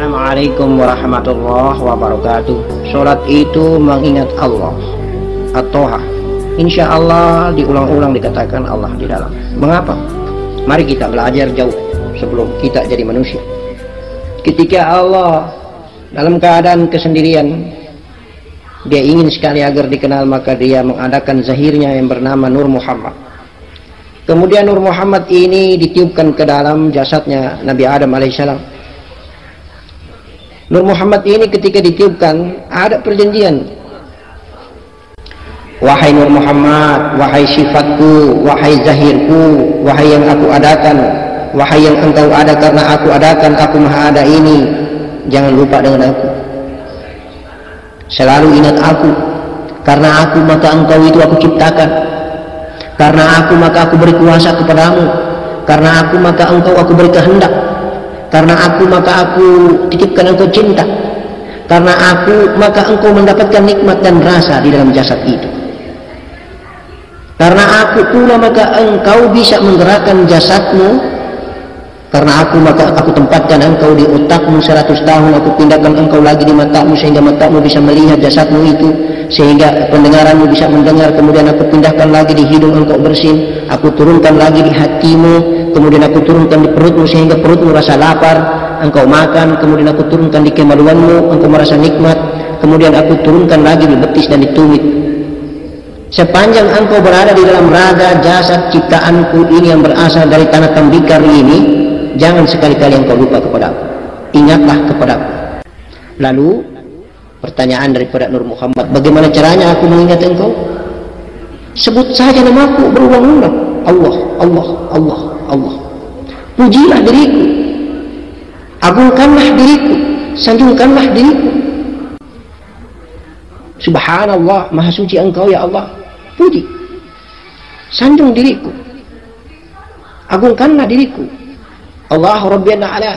Assalamualaikum warahmatullahi wabarakatuh. Sholat itu mengingat Allah. At-Toha. Insya Allah diulang-ulang dikatakan Allah di dalam. Mengapa? Mari kita belajar jauh sebelum kita jadi manusia. Ketika Allah dalam keadaan kesendirian, dia ingin sekali agar dikenal, maka dia mengadakan zahirnya yang bernama Nur Muhammad. Kemudian Nur Muhammad ini ditiupkan ke dalam jasadnya Nabi Adam alaihissalam. Nur Muhammad ini ketika ditiupkan ada perjanjian. Wahai Nur Muhammad, wahai sifatku, wahai zahirku, wahai yang aku adakan, wahai yang engkau ada karena aku adakan, aku maha ada ini, jangan lupa dengan aku. Selalu ingat aku, karena aku maka engkau itu aku ciptakan, karena aku maka aku beri kuasa kepadamu, karena aku maka engkau aku beri kehendak, karena aku maka aku titipkan engkau cinta, karena aku maka engkau mendapatkan nikmat dan rasa di dalam jasad itu, karena aku pula maka engkau bisa menggerakkan jasadmu, karena aku maka aku tempatkan engkau di otakmu 100 tahun, aku pindahkan engkau lagi di matamu sehingga matamu bisa melihat jasadmu itu, sehingga pendengaranmu bisa mendengar, kemudian aku pindahkan lagi di hidung engkau bersin, aku turunkan lagi di hatimu, kemudian aku turunkan di perutmu sehingga perutmu rasa lapar, engkau makan, kemudian aku turunkan di kemaluanmu, engkau merasa nikmat, kemudian aku turunkan lagi di betis dan di tumit. Sepanjang engkau berada di dalam raga jasad ciptaanku ini yang berasal dari tanah tembikar ini, jangan sekali-kali engkau lupa kepada aku, ingatlah kepada aku. Lalu pertanyaan daripada Nur Muhammad, bagaimana caranya aku mengingat engkau? Sebut saja namaku berulang-ulang, Allah, Allah, Allah, Allah. Pujilah diriku, agungkanlah diriku, sanjungkanlah diriku. Subhanallah, maha suci engkau ya Allah. Puji, sanjung diriku, agungkanlah diriku. Allah Rabbiyal A'la,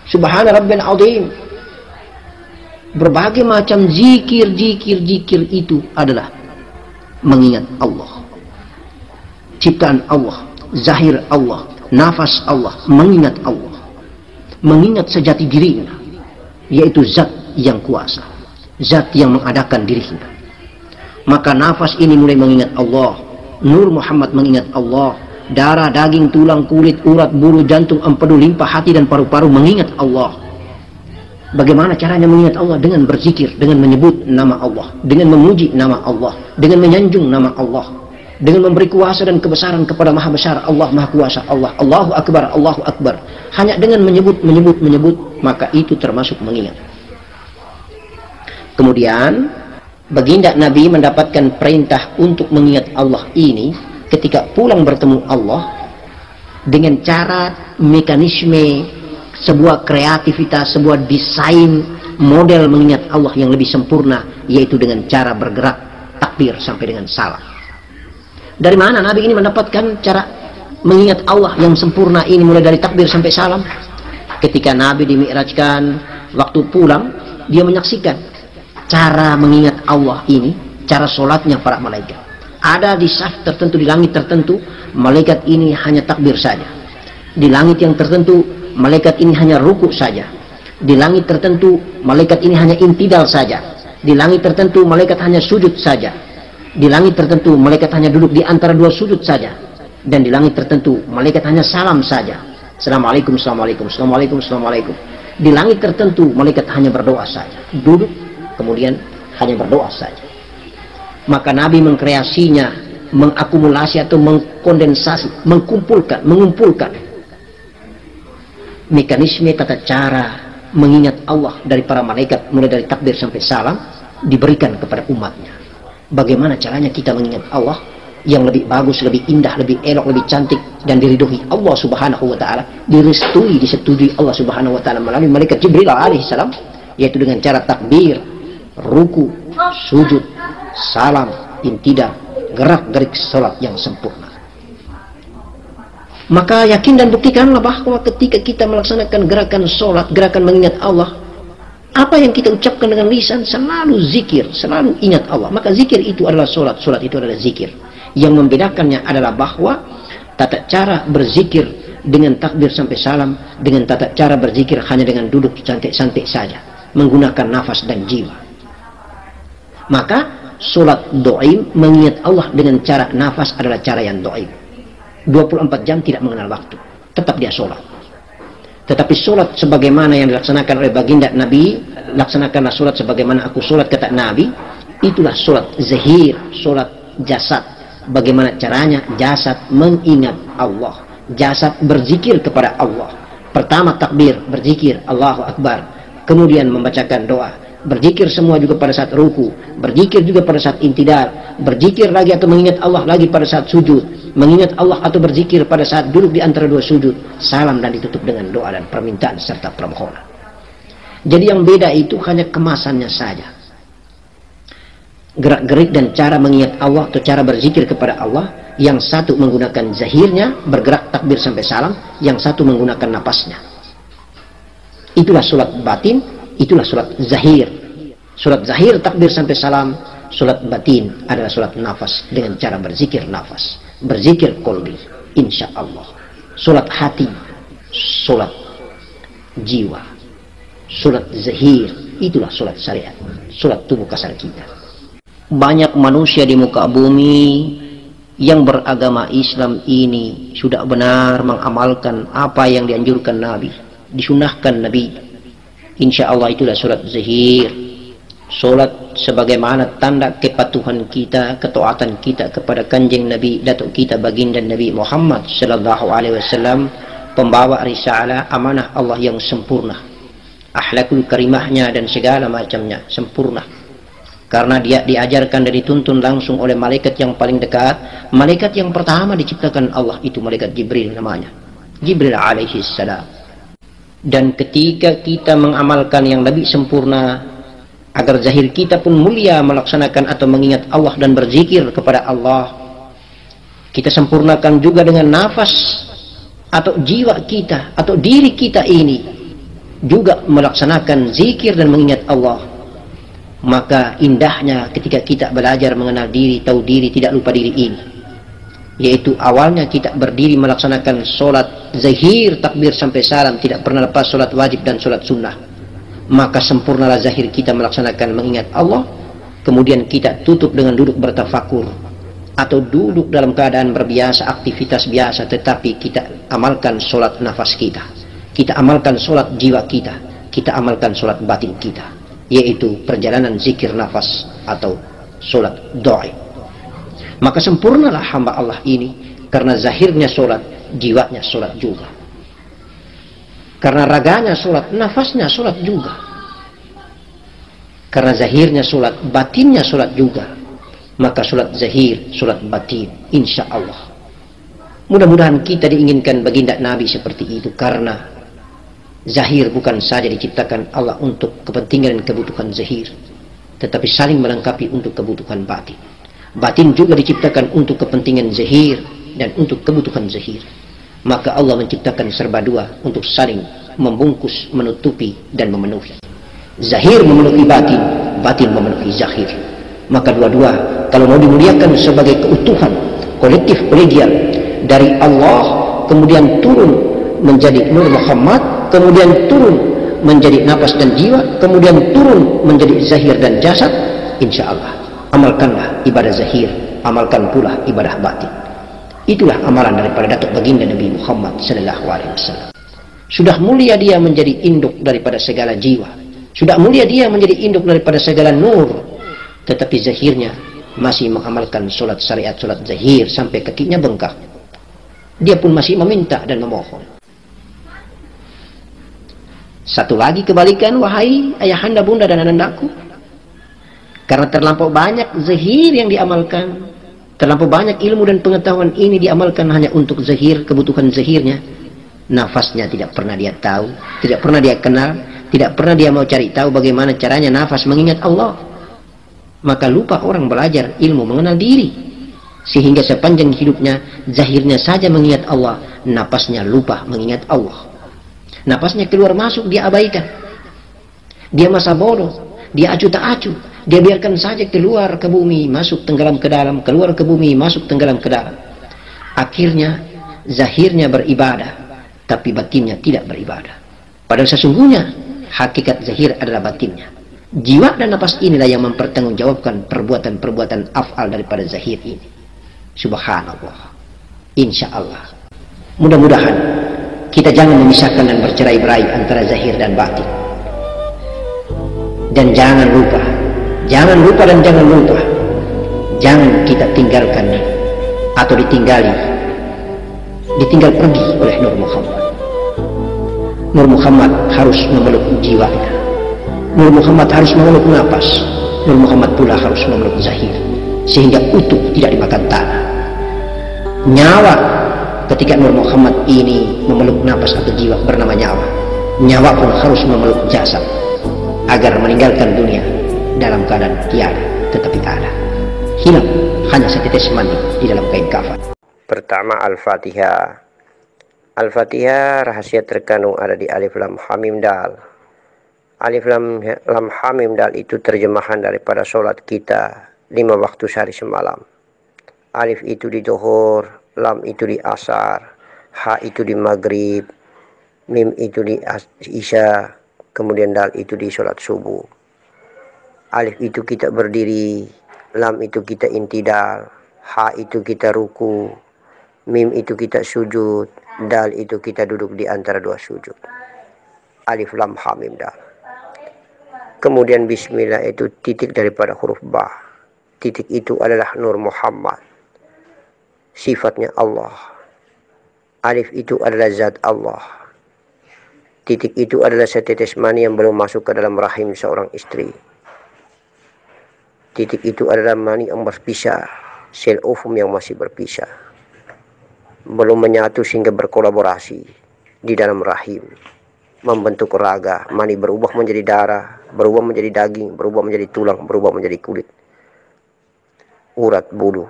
Subhana Rabbiyal Azim. Berbagai macam zikir itu adalah mengingat Allah, ciptaan Allah, zahir Allah, nafas Allah, mengingat Allah, mengingat sejati dirinya, yaitu zat yang kuasa, zat yang mengadakan dirinya. Maka nafas ini mulai mengingat Allah, Nur Muhammad mengingat Allah, darah, daging, tulang, kulit, urat, bulu, jantung, empedu, limpa, hati dan paru-paru mengingat Allah. Bagaimana caranya mengingat Allah? Dengan berzikir, dengan menyebut nama Allah, dengan memuji nama Allah, dengan menyanjung nama Allah, dengan memberi kuasa dan kebesaran kepada Maha Besar Allah, Maha Kuasa Allah, Allahu Akbar, Allahu Akbar. Hanya dengan menyebut, maka itu termasuk mengingat. Kemudian baginda Nabi mendapatkan perintah untuk mengingat Allah ini ketika pulang bertemu Allah dengan cara mekanisme, sebuah kreativitas, sebuah desain model mengingat Allah yang lebih sempurna, yaitu dengan cara bergerak takbir sampai dengan salam. Dari mana Nabi ini mendapatkan cara mengingat Allah yang sempurna ini mulai dari takbir sampai salam? Ketika Nabi dimi'rajkan, waktu pulang dia menyaksikan cara mengingat Allah ini, cara sholatnya para malaikat. Ada di saf tertentu, di langit tertentu, malaikat ini hanya takbir saja. Di langit yang tertentu, malaikat ini hanya ruku saja. Di langit tertentu, malaikat ini hanya intidal saja. Di langit tertentu, malaikat hanya sujud saja. Di langit tertentu, malaikat hanya duduk di antara dua sujud saja. Dan di langit tertentu, malaikat hanya salam saja. Assalamualaikum, assalamualaikum, assalamualaikum, assalamualaikum. Di langit tertentu, malaikat hanya berdoa saja. Duduk, kemudian hanya berdoa saja. Maka Nabi mengkreasinya, mengakumulasi atau mengkondensasi, mengumpulkan mekanisme tata cara mengingat Allah dari para malaikat mulai dari takbir sampai salam, diberikan kepada umatnya. Bagaimana caranya kita mengingat Allah yang lebih bagus, lebih indah, lebih elok, lebih cantik, dan diridhoi Allah Subhanahu wa taala, disetujui Allah Subhanahu wa taala melalui malaikat Jibril alaihi salam, yaitu dengan cara takbir, ruku, sujud, salam, intidal, gerak-gerik salat yang sempurna. Maka yakin dan buktikanlah bahwa ketika kita melaksanakan gerakan salat, gerakan mengingat Allah, apa yang kita ucapkan dengan lisan selalu zikir, selalu ingat Allah. Maka zikir itu adalah salat, salat itu adalah zikir. Yang membedakannya adalah bahwa tata cara berzikir dengan takbir sampai salam, dengan tata cara berzikir hanya dengan duduk santai-santai saja, menggunakan nafas dan jiwa. Maka solat do'im mengingat Allah dengan cara nafas adalah cara yang do'im. 24 jam tidak mengenal waktu, tetap dia solat. Tetapi solat sebagaimana yang dilaksanakan oleh baginda Nabi, laksanakanlah solat sebagaimana aku solat, kata Nabi. Itulah solat zahir, solat jasad. Bagaimana caranya? Jasad mengingat Allah, jasad berzikir kepada Allah. Pertama takbir, berzikir Allahu Akbar, kemudian membacakan doa, berzikir semua juga pada saat ruku, berzikir juga pada saat intidal, berzikir lagi atau mengingat Allah lagi pada saat sujud, mengingat Allah atau berzikir pada saat duduk di antara dua sujud, salam dan ditutup dengan doa dan permintaan serta permohonan. Jadi yang beda itu hanya kemasannya saja. Gerak-gerik dan cara mengingat Allah atau cara berzikir kepada Allah, yang satu menggunakan zahirnya, bergerak takbir sampai salam, yang satu menggunakan napasnya. Itulah solat batin, itulah solat zahir. Solat zahir takbir sampai salam, solat batin adalah solat nafas dengan cara berzikir nafas, berzikir qalbi, insya Allah. Solat hati, solat jiwa, solat zahir, itulah solat syariat, solat tubuh kasar kita. Banyak manusia di muka bumi yang beragama Islam ini sudah benar mengamalkan apa yang dianjurkan Nabi, disunahkan Nabi. Insya Allah itulah solat zahir, solat sebagaimana tanda kepatuhan kita, ketaatan kita kepada kanjeng Nabi, datuk kita baginda Nabi Muhammad sallallahu alaihi wasallam, pembawa risalah amanah Allah yang sempurna, akhlakul karimahnya dan segala macamnya sempurna. Karena dia diajarkan dan dituntun langsung oleh malaikat yang paling dekat. Malaikat yang pertama diciptakan Allah itu malaikat Jibril namanya, Jibril alaihi salam. Dan ketika kita mengamalkan yang lebih sempurna, agar zahir kita pun mulia melaksanakan atau mengingat Allah dan berzikir kepada Allah, kita sempurnakan juga dengan nafas atau jiwa kita atau diri kita ini juga melaksanakan zikir dan mengingat Allah. Maka indahnya ketika kita belajar mengenal diri, tahu diri, tidak lupa diri ini, yaitu awalnya kita berdiri melaksanakan solat zahir takbir sampai salam, tidak pernah lepas solat wajib dan solat sunnah. Maka sempurnalah zahir kita melaksanakan mengingat Allah. Kemudian kita tutup dengan duduk bertafakur atau duduk dalam keadaan berbiasa, aktivitas biasa, tetapi kita amalkan solat nafas kita, kita amalkan solat jiwa kita, kita amalkan solat batin kita, yaitu perjalanan zikir nafas atau solat doa. Maka sempurnalah hamba Allah ini, karena zahirnya solat, jiwanya solat juga. Karena raganya solat, nafasnya solat juga. Karena zahirnya solat, batinnya solat juga. Maka solat zahir, solat batin, insya Allah. Mudah-mudahan kita diinginkan baginda Nabi seperti itu, karena zahir bukan saja diciptakan Allah untuk kepentingan dan kebutuhan zahir, tetapi saling melengkapi untuk kebutuhan batin. Batin juga diciptakan untuk kepentingan zahir dan untuk kebutuhan zahir. Maka Allah menciptakan serba dua untuk saling membungkus, menutupi dan memenuhi. Zahir memenuhi batin, batin memenuhi zahir. Maka dua-dua kalau mau dimuliakan sebagai keutuhan kolektif kolegial dari Allah, kemudian turun menjadi Nur Muhammad, kemudian turun menjadi nafas dan jiwa, kemudian turun menjadi zahir dan jasad, insya Allah amalkanlah ibadah zahir, amalkan pula ibadah batin. Itulah amalan daripada datuk baginda Nabi Muhammad sallallahu alaihi wasallam. Sudah mulia dia menjadi induk daripada segala jiwa, sudah mulia dia menjadi induk daripada segala nur, tetapi zahirnya masih mengamalkan solat syariat, solat zahir sampai kakinya bengkak. Dia pun masih meminta dan memohon. Satu lagi kebalikan, wahai ayahanda, bunda dan anandaku, karena terlampau banyak zahir yang diamalkan, terlampau banyak ilmu dan pengetahuan ini diamalkan hanya untuk zahir, kebutuhan zahirnya, nafasnya tidak pernah dia tahu, tidak pernah dia kenal, tidak pernah dia mau cari tahu bagaimana caranya nafas mengingat Allah. Maka lupa orang belajar ilmu mengenal diri, sehingga sepanjang hidupnya zahirnya saja mengingat Allah, nafasnya lupa mengingat Allah. Napasnya keluar masuk dia abaikan, dia masa bodoh, dia acuh tak acuh, dia biarkan saja keluar ke bumi, masuk tenggelam ke dalam, keluar ke bumi, masuk tenggelam ke dalam. Akhirnya zahirnya beribadah, tapi batinnya tidak beribadah. Padahal sesungguhnya hakikat zahir adalah batinnya. Jiwa dan nafas inilah yang mempertanggungjawabkan perbuatan-perbuatan af'al daripada zahir ini. Subhanallah. Insya Allah. Mudah-mudahan kita jangan memisahkan dan bercerai-berai antara zahir dan batin. Dan jangan lupa dan jangan lupa, jangan kita tinggalkan atau ditinggal pergi oleh Nur Muhammad. Nur Muhammad harus memeluk jiwanya. Nur Muhammad harus memeluk nafas. Nur Muhammad pula harus memeluk zahir, sehingga utuh, tidak dimakan tanah. Nyawa ketika Nur Muhammad ini memeluk nafas atau jiwa bernama nyawa, nyawa pun harus memeluk jasad agar meninggalkan dunia dalam keadaan tiada tetapi ada. Hilang hanya setetes mani di dalam kain kafan. Pertama, Al-Fatihah. Al-Fatihah rahasia terkandung ada di Alif Lam Ha Mim Dal. Alif Lam Ha Mim Dal itu terjemahan daripada sholat kita 5 waktu sehari semalam. Alif itu di Zuhur, Lam itu di Asar, Ha itu di Maghrib, Mim itu di Isya, kemudian Dal itu di sholat subuh. Alif itu kita berdiri, Lam itu kita intidal, Ha itu kita ruku, Mim itu kita sujud, Dal itu kita duduk di antara 2 sujud. Alif Lam Ha Mim Dal. Kemudian Bismillah itu titik daripada huruf Ba. Titik itu adalah Nur Muhammad, sifatnya Allah. Alif itu adalah zat Allah. Titik itu adalah setetes mani yang belum masuk ke dalam rahim seorang istri. Titik itu adalah mani yang berpisah, sel ovum yang masih berpisah, belum menyatu sehingga berkolaborasi di dalam rahim, membentuk raga. Mani berubah menjadi darah, berubah menjadi daging, berubah menjadi tulang, berubah menjadi kulit, urat, bulu,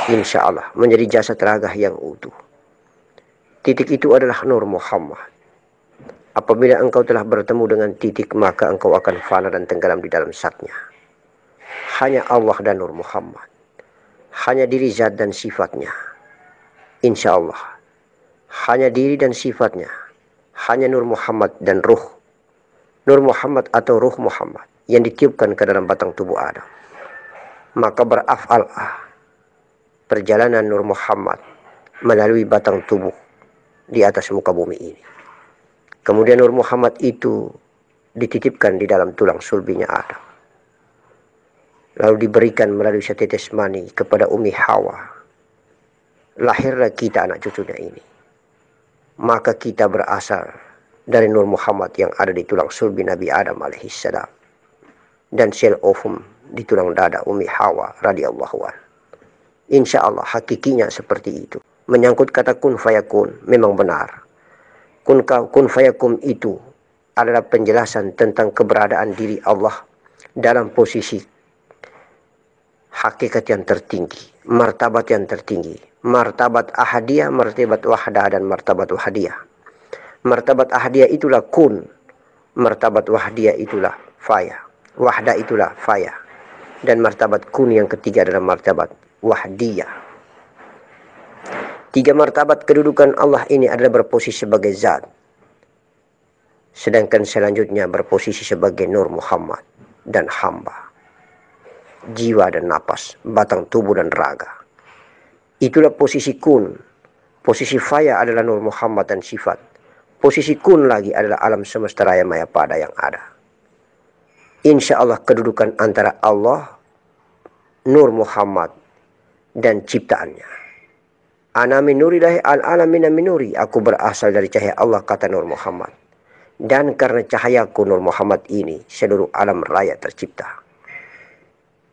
insya Allah menjadi jasad raga yang utuh. Titik itu adalah Nur Muhammad. Apabila engkau telah bertemu dengan titik, maka engkau akan fana dan tenggelam di dalam zatnya. Hanya Allah dan Nur Muhammad, hanya diri zat dan sifatnya, insya Allah. Hanya diri dan sifatnya, hanya Nur Muhammad dan ruh. Nur Muhammad atau ruh Muhammad yang ditiupkan ke dalam batang tubuh Adam. Maka beraf'alah perjalanan Nur Muhammad melalui batang tubuh di atas muka bumi ini. Kemudian Nur Muhammad itu dititipkan di dalam tulang sulbinya Adam, lalu diberikan melalui setetes mani kepada Umi Hawa. Lahirlah kita, anak cucunya ini. Maka kita berasal dari Nur Muhammad yang ada di tulang sulbi Nabi Adam alaihissalam dan sel ovum di tulang dada Umi Hawa radhiyallahu anha. Insya Allah hakikinya seperti itu. Menyangkut kata kun fayakun, memang benar. Kun fayakun itu adalah penjelasan tentang keberadaan diri Allah dalam posisi hakikat yang tertinggi, martabat yang tertinggi, martabat ahadiyah, martabat wahdah, dan martabat wahadiyah. Martabat ahadiyah itulah kun, martabat wahdiyah itulah faya, wahdah itulah faya, dan martabat kun yang ketiga adalah martabat wahdiyah. 3 martabat kedudukan Allah ini adalah berposisi sebagai zat, sedangkan selanjutnya berposisi sebagai Nur Muhammad dan hamba, jiwa dan napas, batang tubuh dan raga. Itulah posisi kun. Posisi faya adalah Nur Muhammad dan sifat. Posisi kun lagi adalah alam semesta raya maya pada yang ada. Insya Allah kedudukan antara Allah, Nur Muhammad, dan ciptaannya. Ana minurillahi al-alamina minuri. Aku berasal dari cahaya Allah, kata Nur Muhammad. Dan karena cahayaku Nur Muhammad ini, seluruh alam raya tercipta.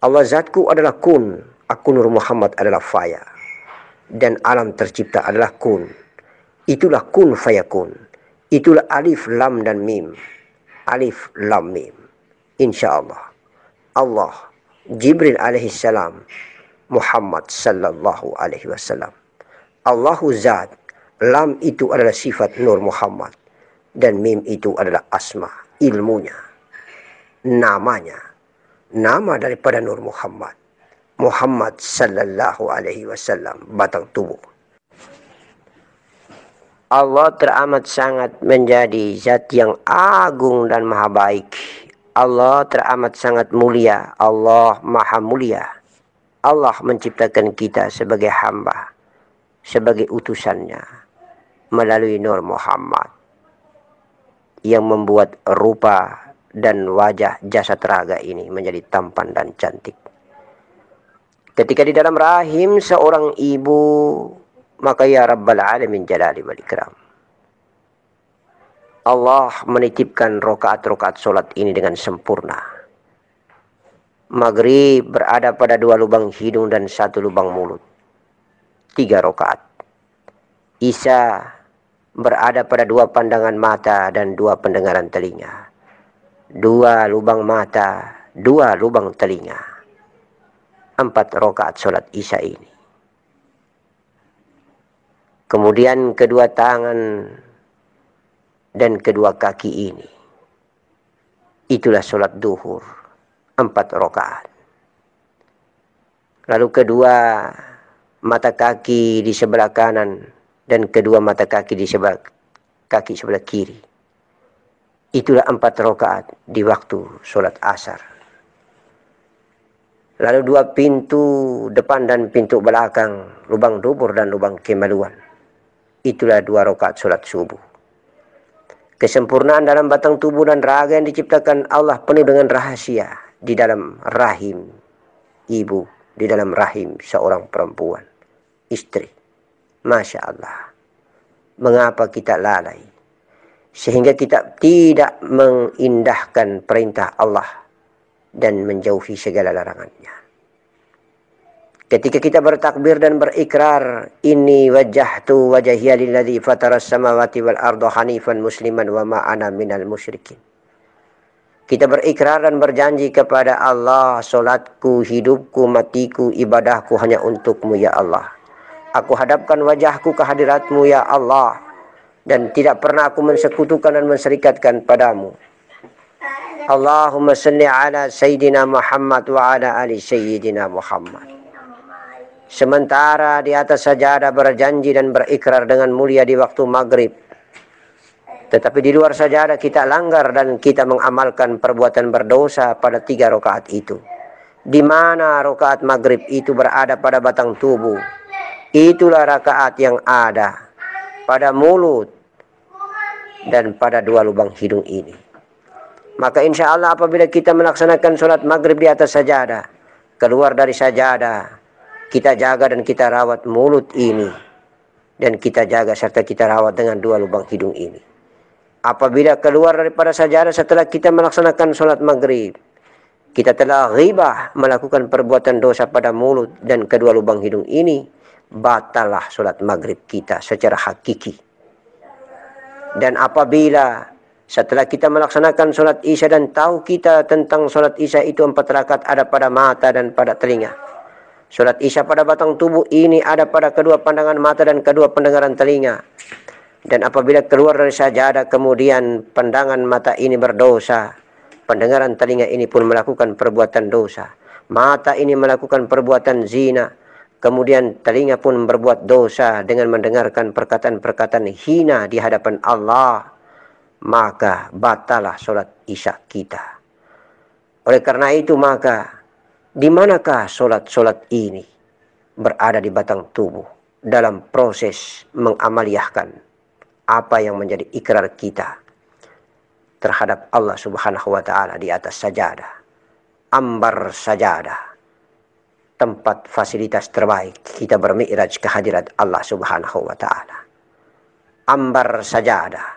Allah zatku adalah kun, aku Nur Muhammad adalah faya, dan alam tercipta adalah kun. Itulah kun fayakun. Itulah alif, lam, dan mim. Alif, lam, mim. Insya Allah. Allah, Jibril alaihissalam, Muhammad sallallahu alaihi wasallam. Allahu zat, lam itu adalah sifat Nur Muhammad, dan mim itu adalah asma, ilmunya, namanya, nama daripada Nur Muhammad. Muhammad sallallahu alaihi wasallam, batang tubuh. Allah teramat sangat menjadi zat yang agung dan maha baik. Allah teramat sangat mulia. Allah maha mulia. Allah menciptakan kita sebagai hamba, sebagai utusannya, melalui Nur Muhammad, yang membuat rupa dan wajah jasad raga ini menjadi tampan dan cantik. Ketika di dalam rahim seorang ibu, maka ya Rabbal Alamin Jalali wal Ikram, Allah menitipkan rokaat-rokaat solat ini dengan sempurna. Maghrib berada pada 2 lubang hidung dan 1 lubang mulut, 3 rokaat. Isya berada pada 2 pandangan mata dan 2 pendengaran telinga, 2 lubang mata, 2 lubang telinga. 4 rokaat solat Isya ini. Kemudian kedua tangan dan kedua kaki ini, itulah solat duhur, 4 rokaat. Lalu kedua mata kaki di sebelah kanan dan kedua mata kaki di sebelah kiri, itulah 4 rokaat di waktu solat asar. Lalu 2 pintu depan dan pintu belakang, lubang dubur dan lubang kemaluan, itulah 2 rokaat solat subuh. Kesempurnaan dalam batang tubuh dan raga yang diciptakan Allah penuh dengan rahasia di dalam rahim ibu, di dalam rahim seorang perempuan, istri. Masya Allah. Mengapa kita lalai sehingga kita tidak mengindahkan perintah Allah dan menjauhi segala larangannya? Ketika kita bertakbir dan berikrar, inni wajjahtu wajhiya lilladzi fataras samawati wal arda hanifan musliman wa ma ana minal musyrikin. Kita berikrar dan berjanji kepada Allah, solatku, hidupku, matiku, ibadahku hanya untukmu ya Allah. Aku hadapkan wajahku ke hadiratmu ya Allah, dan tidak pernah aku mensekutukan dan menserikatkan padamu. Allahumma salli ala Sayyidina Muhammad wa ala ali Sayyidina Muhammad. Sementara di atas sajadah berjanji dan berikrar dengan mulia di waktu maghrib, tetapi di luar sajadah kita langgar dan kita mengamalkan perbuatan berdosa pada 3 rokaat itu. Di mana rokaat maghrib itu berada pada batang tubuh, itulah rakaat yang ada pada mulut dan pada 2 lubang hidung ini. Maka insya Allah apabila kita melaksanakan sholat maghrib di atas sajadah, keluar dari sajadah, kita jaga dan kita rawat mulut ini, dan kita jaga serta kita rawat dengan 2 lubang hidung ini. Apabila keluar daripada sajadah setelah kita melaksanakan sholat maghrib, kita telah ghibah, melakukan perbuatan dosa pada mulut dan kedua lubang hidung ini, batalah sholat maghrib kita secara hakiki. Dan apabila setelah kita melaksanakan sholat isya dan tahu kita tentang sholat isya itu 4 rakaat ada pada mata dan pada telinga, sholat isya pada batang tubuh ini ada pada kedua pandangan mata dan kedua pendengaran telinga. Dan apabila keluar dari sajadah kemudian pandangan mata ini berdosa, pendengaran telinga ini pun melakukan perbuatan dosa, mata ini melakukan perbuatan zina, kemudian telinga pun berbuat dosa dengan mendengarkan perkataan-perkataan hina di hadapan Allah, maka batalah sholat isya kita. Oleh karena itu maka di manakah sholat-sholat ini berada di batang tubuh dalam proses mengamaliyahkan apa yang menjadi ikrar kita terhadap Allah Subhanahu wa ta'ala di atas sajadah. Ambar sajadah, tempat fasilitas terbaik kita bermi'raj ke hadirat Allah Subhanahu wa ta'ala. Ambar sajadah,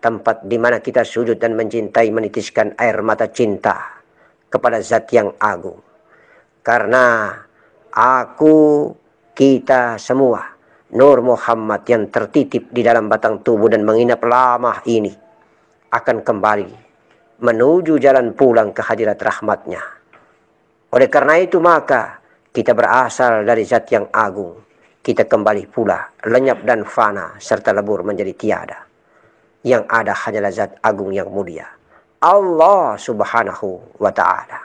tempat di mana kita sujud dan mencintai, menitiskan air mata cinta kepada zat yang agung. Karena aku, kita semua, Nur Muhammad yang tertitip di dalam batang tubuh dan menginap lama ini, akan kembali menuju jalan pulang ke hadirat rahmatnya. Oleh karena itu maka kita berasal dari zat yang agung, kita kembali pula lenyap dan fana serta lebur menjadi tiada. Yang ada hanyalah zat agung yang mulia, Allah Subhanahu wa ta'ala.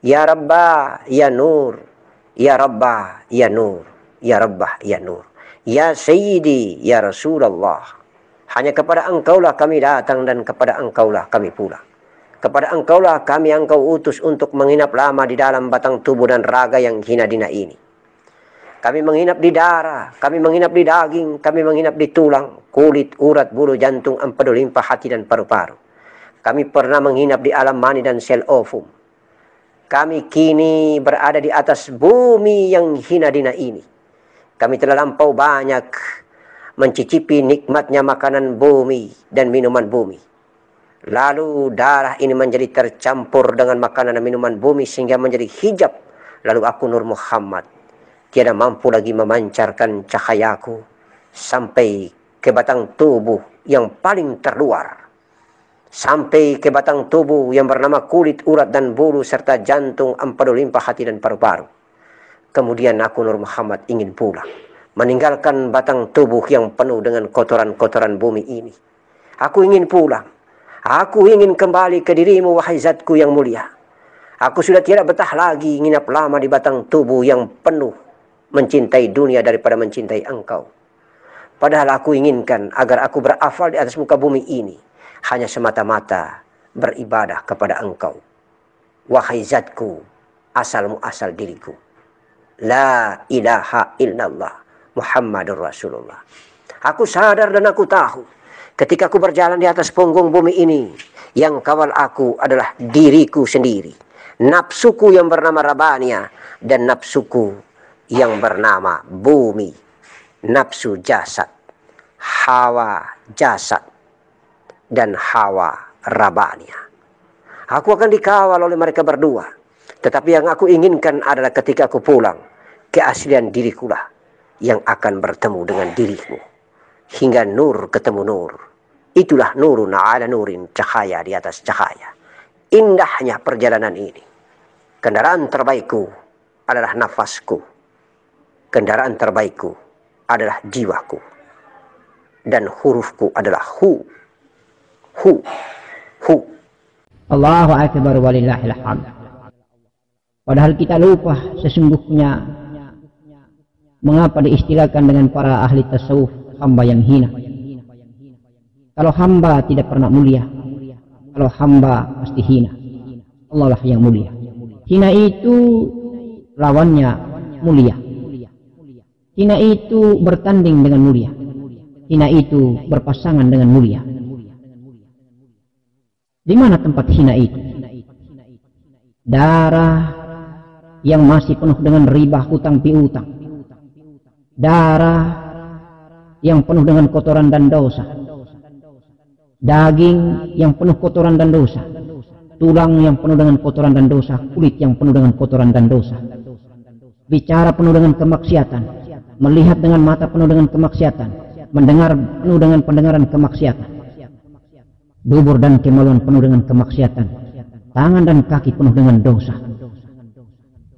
Ya Rabbah ya Nur, ya Rabbah ya Nur, ya Rabbah ya Nur. Ya Sayyidi, Ya Rasulullah, hanya kepada engkaulah kami datang dan kepada engkaulah kami pulang. Kepada engkaulah kami yang engkau utus untuk menginap lama di dalam batang tubuh dan raga yang hina dina ini. Kami menginap di darah, kami menginap di daging, kami menginap di tulang, kulit, urat, bulu, jantung, empedu, limpa, hati, dan paru-paru. Kami pernah menginap di alam mani dan sel ovum. Kami kini berada di atas bumi yang hina dina ini. Kami telah lampau banyak mencicipi nikmatnya makanan bumi dan minuman bumi. Lalu darah ini menjadi tercampur dengan makanan dan minuman bumi sehingga menjadi hijab. Lalu aku Nur Muhammad tiada mampu lagi memancarkan cahayaku sampai ke batang tubuh yang paling terluar. Sampai ke batang tubuh yang bernama kulit, urat, dan bulu, serta jantung, empedu, limpa, hati, dan paru-paru. Kemudian aku Nur Muhammad ingin pulang, meninggalkan batang tubuh yang penuh dengan kotoran-kotoran bumi ini. Aku ingin pulang. Aku ingin kembali ke dirimu, wahai zatku yang mulia. Aku sudah tidak betah lagi nginap lama di batang tubuh yang penuh mencintai dunia daripada mencintai engkau. Padahal aku inginkan agar aku berafal di atas muka bumi ini hanya semata-mata beribadah kepada engkau. Wahai zatku, asal muasal diriku. La ilaha illallah Muhammadur Rasulullah. Aku sadar dan aku tahu ketika aku berjalan di atas punggung bumi ini, yang kawal aku adalah diriku sendiri, nafsuku yang bernama Rabania dan nafsuku yang bernama bumi, nafsu jasad, hawa jasad, dan hawa Rabania. Aku akan dikawal oleh mereka berdua. Tetapi yang aku inginkan adalah ketika aku pulang, keaslian dirikulah yang akan bertemu dengan dirimu. Hingga nur ketemu nur. Itulah nurun ala nurin, cahaya di atas cahaya. Indahnya perjalanan ini. Kendaraan terbaikku adalah nafasku. Kendaraan terbaikku adalah jiwaku. Dan hurufku adalah hu. Hu. Hu. Allahu Akbar walillahil hamd. Padahal kita lupa sesungguhnya mengapa diistilahkan dengan para ahli tasawuf hamba yang hina. Kalau hamba tidak pernah mulia, kalau hamba pasti hina. Allah lah yang mulia. Hina itu lawannya mulia. Hina itu bertanding dengan mulia. Hina itu berpasangan dengan mulia. Di mana tempat hina itu? Darah yang masih penuh dengan riba, hutang piutang. Darah yang penuh dengan kotoran dan dosa. Daging yang penuh kotoran dan dosa. Tulang yang penuh dengan kotoran dan dosa. Kulit yang penuh dengan kotoran dan dosa. Bicara penuh dengan kemaksiatan. Melihat dengan mata penuh dengan kemaksiatan. Mendengar penuh dengan pendengaran kemaksiatan. Dubur dan kemaluan penuh dengan kemaksiatan. Tangan dan kaki penuh dengan dosa.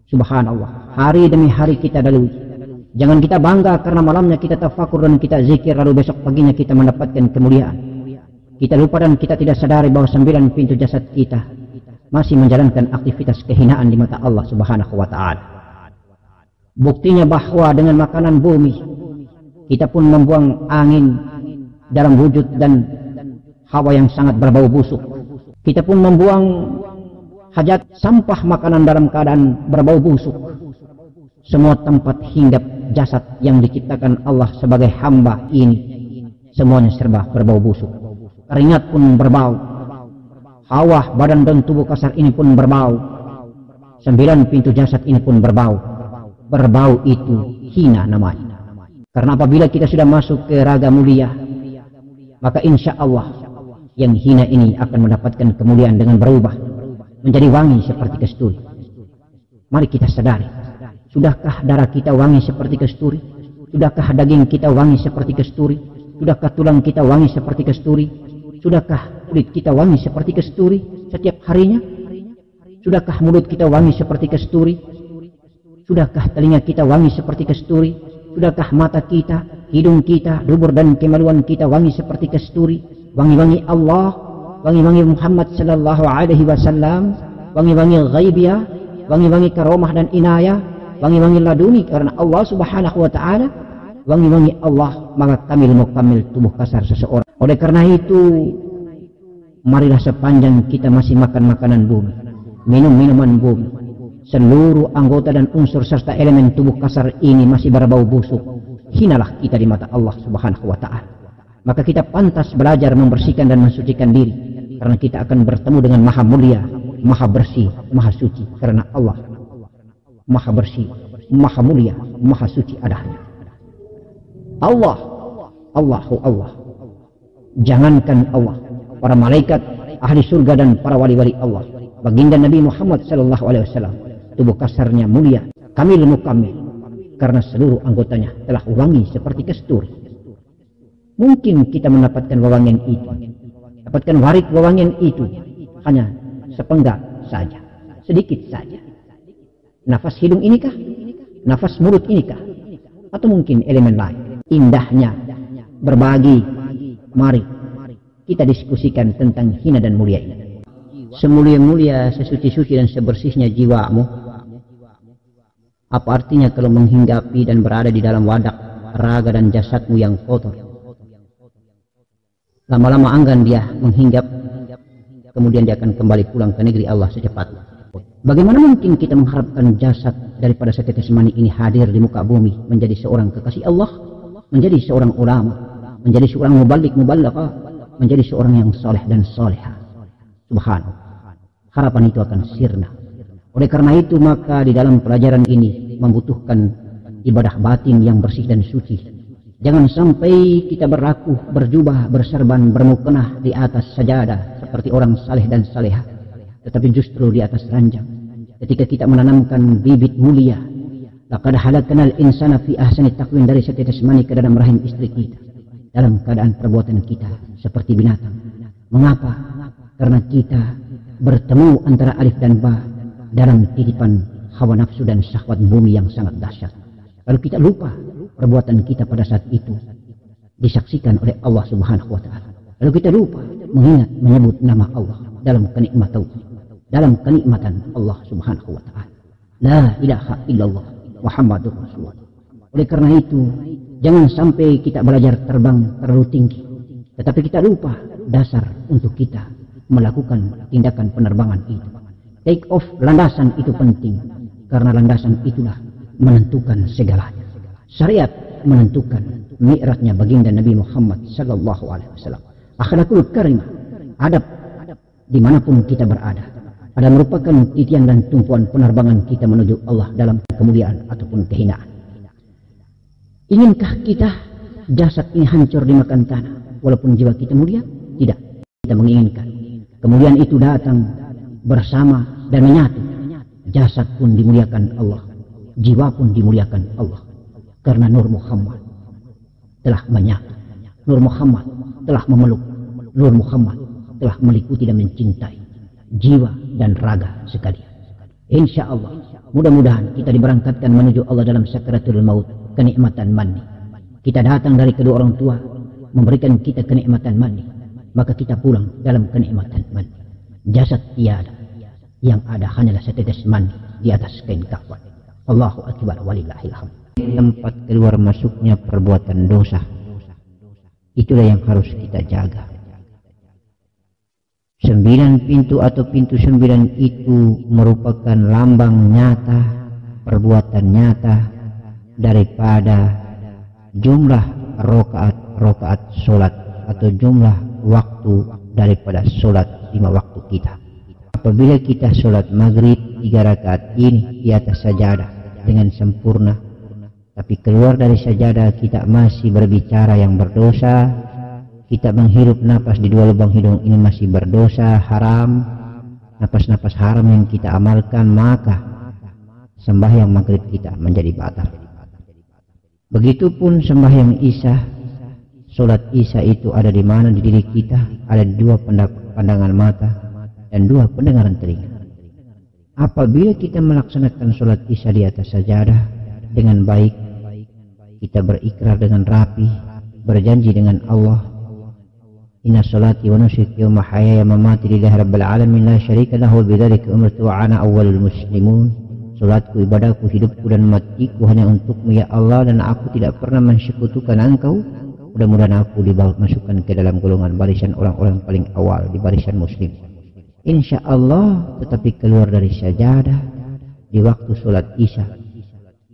Subhanallah. Hari demi hari kita lalui. Jangan kita bangga karena malamnya kita tafakur dan kita zikir, lalu besok paginya kita mendapatkan kemuliaan. Kita lupa dan kita tidak sadari bahwa 9 pintu jasad kita masih menjalankan aktivitas kehinaan di mata Allah Subhanahu wa ta'ala. Buktinya bahwa dengan makanan bumi kita pun membuang angin dalam wujud dan hawa yang sangat berbau busuk. Kita pun membuang hajat sampah makanan dalam keadaan berbau busuk. Semua tempat hinggap jasad yang diciptakan Allah sebagai hamba ini semuanya serba berbau busuk. Keringat pun berbau. Hawa badan dan tubuh kasar ini pun berbau. 9 pintu jasad ini pun berbau. Berbau itu hina namanya. Karena apabila kita sudah masuk ke raga mulia, maka insya Allah yang hina ini akan mendapatkan kemuliaan dengan berubah menjadi wangi seperti kasturi. Mari kita sadari, sudahkah darah kita wangi seperti kasturi? Sudahkah daging kita wangi seperti kasturi? Sudahkah tulang kita wangi seperti kasturi? Sudahkah kulit kita wangi seperti kasturi setiap harinya? Sudahkah mulut kita wangi seperti kasturi? Sudahkah telinga kita wangi seperti kasturi? Sudahkah mata kita, hidung kita, dubur dan kemaluan kita wangi seperti kasturi? Wangi-wangi Allah, wangi-wangi Muhammad sallallahu alaihi wasallam, wangi-wangi ghaibiyah, wangi-wangi karomah dan inayah, wangi-wangi laduni karena Allah Subhanahu wa ta'ala. wangi-wangi Allah, maka kamil tubuh kasar seseorang. Oleh karena itu, marilah sepanjang kita masih makan makanan bumi, minum minuman bumi, seluruh anggota dan unsur serta elemen tubuh kasar ini masih berbau busuk, hinalah kita di mata Allah Subhanahu wa Ta'ala. Maka kita pantas belajar membersihkan dan mensucikan diri, karena kita akan bertemu dengan Maha Mulia, Maha Bersih, Maha Suci, karena Allah Maha Bersih, Maha Mulia, Maha Suci adanya. Allah, Allahu Allah. Jangankan Allah, para malaikat, ahli surga dan para wali-wali Allah, baginda Nabi Muhammad SAW, tubuh kasarnya mulia, kamil mukamil, karena seluruh anggotanya telah wangi seperti kasturi. Mungkin kita mendapatkan wewangian itu, dapatkan warik wewangian itu hanya sepenggal saja, sedikit saja. Nafas hidung inikah? Nafas mulut inikah? Atau mungkin elemen lain? Indahnya berbagi, mari kita diskusikan tentang hina dan mulia ini. Semulia-mulia, sesuci-suci dan sebersihnya jiwamu, apa artinya kalau menghinggapi dan berada di dalam wadah raga dan jasadmu yang kotor? Lama-lama anggan dia menghinggap, kemudian dia akan kembali pulang ke negeri Allah secepatnya. Bagaimana mungkin kita mengharapkan jasad daripada setetes mani ini hadir di muka bumi menjadi seorang kekasih Allah, menjadi seorang ulama, menjadi seorang mubalik-muballaqah, menjadi seorang yang soleh dan soleha. Subhanallah, harapan itu akan sirna. Oleh karena itu, maka di dalam pelajaran ini membutuhkan ibadah batin yang bersih dan suci. Jangan sampai kita berlaku, berjubah, berserban, bermukenah di atas sajadah seperti orang saleh dan saleha, tetapi justru di atas ranjang. Ketika kita menanamkan bibit mulia, laqad halaknal insana fi ahsani taqwim, dari setetes mani ke dalam rahim istri kita, dalam keadaan perbuatan kita seperti binatang. Mengapa? Karena kita bertemu antara alif dan ba dalam titipan hawa nafsu dan syahwat bumi yang sangat dahsyat. Lalu kita lupa perbuatan kita pada saat itu disaksikan oleh Allah Subhanahu wa Ta'ala. Lalu kita lupa mengingat, menyebut nama Allah dalam kenikmatan Allah Subhanahu wa Ta'ala. La ilaha illallah Muhammadur Rasulullah. Oleh karena itu, jangan sampai kita belajar terbang terlalu tinggi, tetapi kita lupa dasar untuk kita melakukan tindakan penerbangan itu. Take off, landasan itu penting, karena landasan itulah menentukan segalanya. Syariat menentukan mi'rajnya baginda Nabi Muhammad sallallahu alaihi wasallam. Akhlakul karimah, adab dimanapun kita berada, adalah merupakan titian dan tumpuan penerbangan kita menuju Allah dalam kemuliaan ataupun kehinaan. Inginkah kita jasad ini hancur dimakan tanah walaupun jiwa kita mulia? Tidak, kita menginginkan kemuliaan itu datang bersama dan menyatu. Jasad pun dimuliakan Allah, jiwa pun dimuliakan Allah, karena Nur Muhammad telah menyatu. Nur Muhammad telah memeluk. Nur Muhammad telah meliputi dan mencintai jiwa dan raga sekalian. Insya Allah, mudah-mudahan kita diberangkatkan menuju Allah dalam sakaratul maut, kenikmatan mandi. Kita datang dari kedua orang tua memberikan kita kenikmatan mandi, maka kita pulang dalam kenikmatan mandi. Jasad tiada, yang ada hanyalah setetes mandi di atas kain kafan. Allahu akbar walillahil hamd. Tempat keluar masuknya perbuatan dosa, itulah yang harus kita jaga. 9 pintu atau pintu 9 itu merupakan lambang nyata, perbuatan nyata daripada jumlah rokaat solat atau jumlah waktu daripada solat 5 waktu kita. Apabila kita solat maghrib 3 rakaat ini di atas sajadah dengan sempurna, tapi keluar dari sajadah kita masih berbicara yang berdosa, kita menghirup napas di 2 lubang hidung ini masih berdosa, haram, napas-napas haram yang kita amalkan, maka sembahyang maghrib kita menjadi batal. Begitupun sembahyang isya, solat isya itu ada di mana di diri kita? Ada di 2 pandangan mata dan 2 pendengaran telinga. Apabila kita melaksanakan solat isya di atas sajadah dengan baik, kita berikrar dengan rapi, berjanji dengan Allah, inna salati wa nusuki wa mahyaya wa mamati lillahi rabbil alamin la syarika lahu bidzalika umirtu wa ana awwalul muslimun. Salatku, ibadahku, hidupku dan matiku hanya untukmu ya Allah, dan aku tidak pernah mensekutukan Engkau. Mudah-mudahan aku dimasukkan ke dalam golongan barisan orang-orang paling awal di barisan muslim, insya Allah. Tetapi keluar dari sajadah di waktu sholat isya,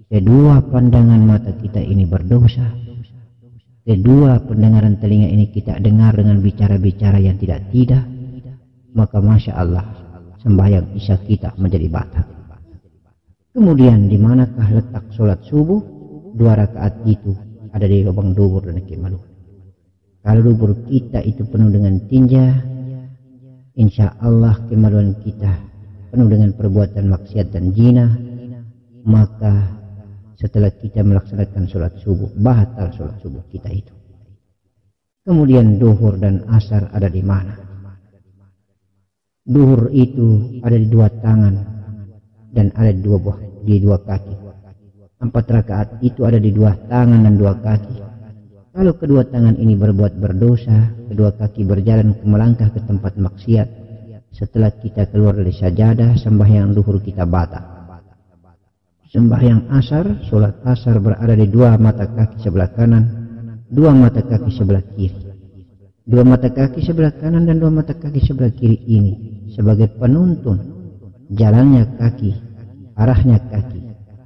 kedua pandangan mata kita ini berdosa, kedua pendengaran telinga ini kita dengar dengan bicara-bicara yang tidak, maka Masya Allah sembahyang isya kita menjadi batal. Kemudian di manakah letak sholat subuh? 2 rakaat itu ada di lubang dubur dan kemaluan. Kalau dubur kita itu penuh dengan tinja, insya Allah kemaluan kita penuh dengan perbuatan maksiat dan zina, maka setelah kita melaksanakan sholat subuh, batal sholat subuh kita itu. Kemudian duhur dan asar ada di mana? Duhur itu ada di 2 tangan dan ada di 2 kaki. 4 rakaat itu ada di 2 tangan dan 2 kaki. Kalau kedua tangan ini berbuat berdosa, kedua kaki berjalan melangkah ke tempat maksiat, setelah kita keluar dari sajadah, sembahyang duhur kita batal. Sembahyang asar, sholat asar berada di 2 mata kaki sebelah kanan, 2 mata kaki sebelah kiri. 2 mata kaki sebelah kanan dan 2 mata kaki sebelah kiri ini sebagai penuntun jalannya kaki, arahnya kaki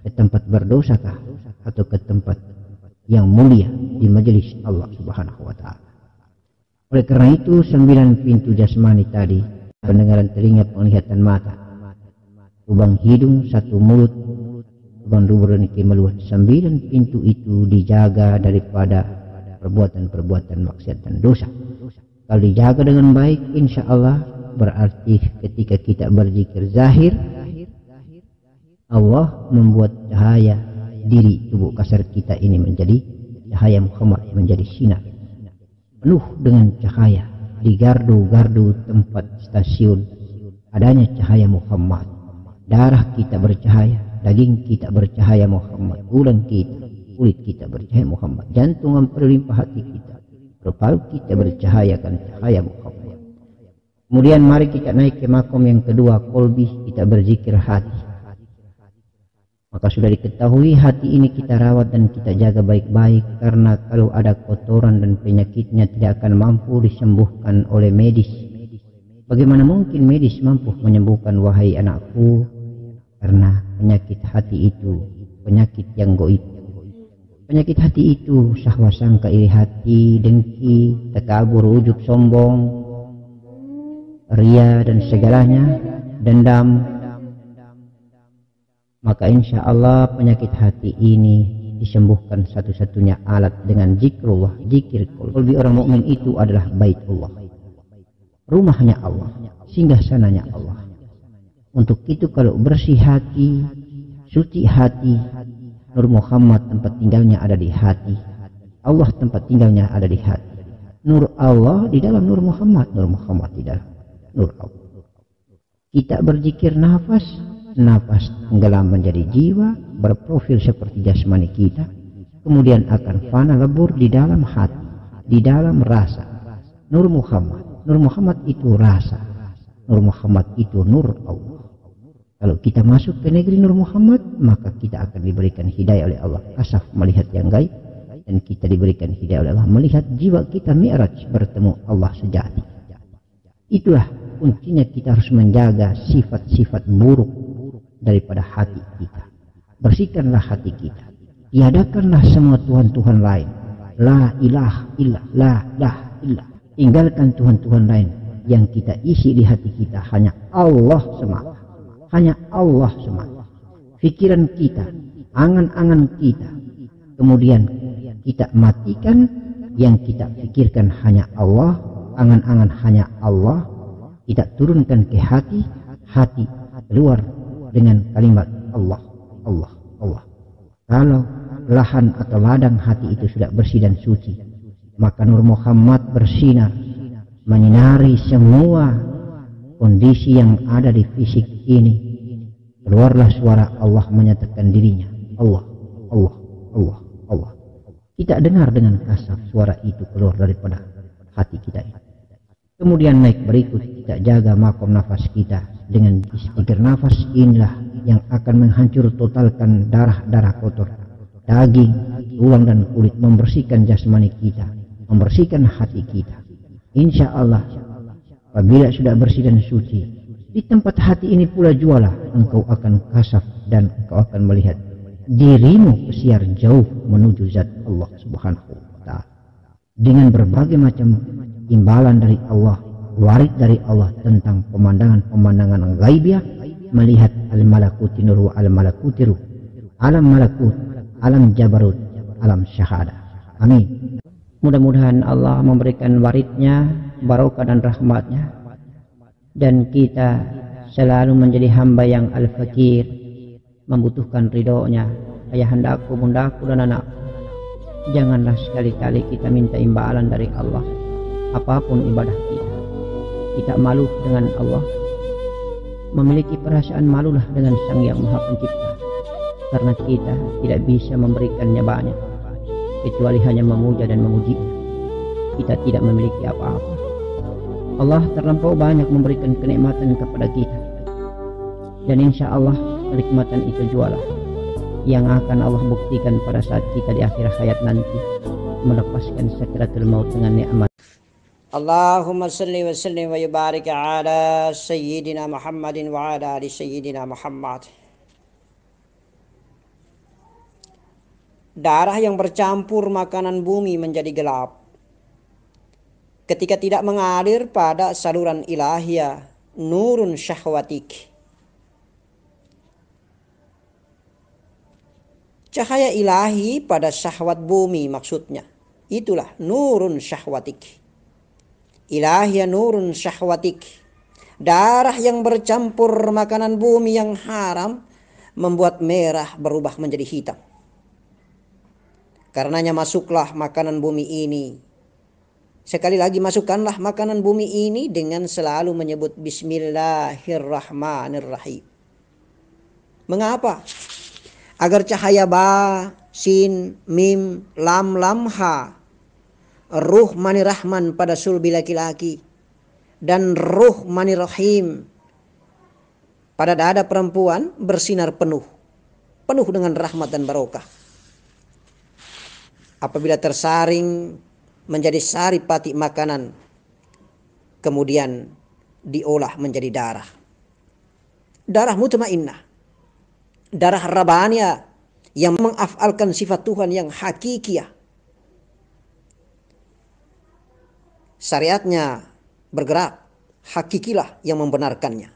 ke tempat berdosakah atau ke tempat yang mulia di majelis Allah Subhanahu wa Ta'ala. Oleh karena itu 9 pintu jasmani tadi, pendengaran telinga, penglihatan mata, lubang hidung, 1 mulut, lubang dubur dan kemaluan, 9 pintu itu dijaga daripada perbuatan-perbuatan maksiat dan dosa. Kalau dijaga dengan baik, insya Allah berarti ketika kita berzikir zahir, Allah membuat cahaya diri tubuh kasar kita ini menjadi cahaya Muhammad, menjadi sinar penuh dengan cahaya. Di gardu-gardu tempat stasiun adanya cahaya Muhammad. Darah kita bercahaya, daging kita bercahaya Muhammad, tulang kita, kulit kita bercahaya Muhammad, jantung memperlimpah hati kita, paru kita bercahayakan cahaya Muhammad. Kemudian mari kita naik ke makom yang kedua, kolbi, kita berzikir hati. Maka sudah diketahui hati ini kita rawat dan kita jaga baik-baik, karena kalau ada kotoran dan penyakitnya tidak akan mampu disembuhkan oleh medis. Bagaimana mungkin medis mampu menyembuhkan, wahai anakku? Karena penyakit hati itu penyakit yang goib. Penyakit hati itu syahwat, sangka, iri hati, dengki, takabur, ujub, sombong, ria dan segalanya, dendam. Maka insya Allah penyakit hati ini disembuhkan satu-satunya alat dengan zikrullah, zikir qalbi. Orang mukmin itu adalah baitullah, rumahnya Allah, singgah sananya Allah. Untuk itu kalau bersih hati, suci hati, Nur Muhammad tempat tinggalnya ada di hati, Allah tempat tinggalnya ada di hati. Nur Allah di dalam Nur Muhammad, Nur Muhammad di dalam Nur Allah. Kita berzikir nafas, nafas tenggelam menjadi jiwa, berprofil seperti jasmani kita, kemudian akan fana lebur di dalam hati, di dalam rasa. Nur Muhammad, Nur Muhammad itu rasa, Nur Muhammad itu Nur Allah. Kalau kita masuk ke negeri Nur Muhammad, maka kita akan diberikan hidayah oleh Allah, kasaf melihat yang gaib, dan kita diberikan hidayah oleh Allah melihat jiwa kita mi'raj bertemu Allah sejati. Itulah kuncinya, kita harus menjaga sifat-sifat buruk daripada hati kita. Bersihkanlah hati kita, tiadakanlah semua Tuhan-Tuhan lain. La ilaha illallah, la ilaha illallah. Tinggalkan Tuhan-Tuhan lain. Yang kita isi di hati kita hanya Allah semata, hanya Allah semata. Pikiran kita, angan-angan kita, kemudian kita matikan. Yang kita pikirkan hanya Allah, angan-angan hanya Allah. Kita turunkan ke hati, hati keluar dengan kalimat Allah, Allah, Allah. Kalau lahan atau ladang hati itu sudah bersih dan suci, maka Nur Muhammad bersinar, menyinari semua kondisi yang ada di fisik ini. Keluarlah suara Allah menyatakan dirinya, Allah, Allah, Allah, Allah. Kita dengar dengan kasar suara itu keluar daripada hati kita ini. Kemudian naik berikut, kita jaga makom nafas kita. Dengan istighfar nafas inilah yang akan menghancur totalkan darah-darah kotor, daging, tulang dan kulit, membersihkan jasmani kita, membersihkan hati kita. Insya Allah, apabila sudah bersih dan suci, di tempat hati ini pula jualah engkau akan kasaf dan engkau akan melihat dirimu pesiar jauh menuju zat Allah Subhanahu wa Ta'ala. Dengan berbagai macam imbalan dari Allah, warid dari Allah tentang pemandangan-pemandangan ghaibiyah, melihat al-malakuti nur wa al-malakuti ruh, alam malakut, alam jabarut, alam syahada. Amin. Mudah-mudahan Allah memberikan waridnya, barokah dan rahmatnya, dan kita selalu menjadi hamba yang al-fakir, membutuhkan ridhonya. Ayahandaku, bundaku dan anakku, janganlah sekali-kali kita minta imbalan dari Allah apapun ibadah kita. Kita malu dengan Allah, memiliki perasaan malulah dengan Sang Yang Maha Pencipta, karena kita tidak bisa memberikannya banyak kecuali hanya memuja dan memujinya. Kita tidak memiliki apa-apa. Allah terlampau banyak memberikan kenikmatan kepada kita, dan insya Allah kenikmatan itu jualah yang akan Allah buktikan pada saat kita di akhir hayat nanti melepaskan sakaratul maut dengan nikmat. Allahumma salli wa sallim wa yubarik ala Sayyidina Muhammadin wa ala ali Sayyidina Muhammad. Darah yang bercampur makanan bumi menjadi gelap ketika tidak mengalir pada saluran ilahiyah nurun syahwatik. Cahaya ilahi pada syahwat bumi maksudnya. Itulah nurun syahwatik. Ilahiyah nurun syahwatik. Darah yang bercampur makanan bumi yang haram membuat merah berubah menjadi hitam. Karenanya masuklah makanan bumi ini. Sekali lagi masukkanlah makanan bumi ini dengan selalu menyebut Bismillahirrahmanirrahim. Mengapa? Agar cahaya ba, sin, mim, lam, lam, ha, ruh mani rahman pada sulbi laki-laki dan ruh mani rahim pada dada perempuan bersinar penuh dengan rahmat dan barokah. Apabila tersaring menjadi sari pati makanan, kemudian diolah menjadi darah. Darah mutmainnah, darah rabbaniyah yang mengafalkan sifat Tuhan yang hakikiyah. Syariatnya bergerak, hakikilah yang membenarkannya.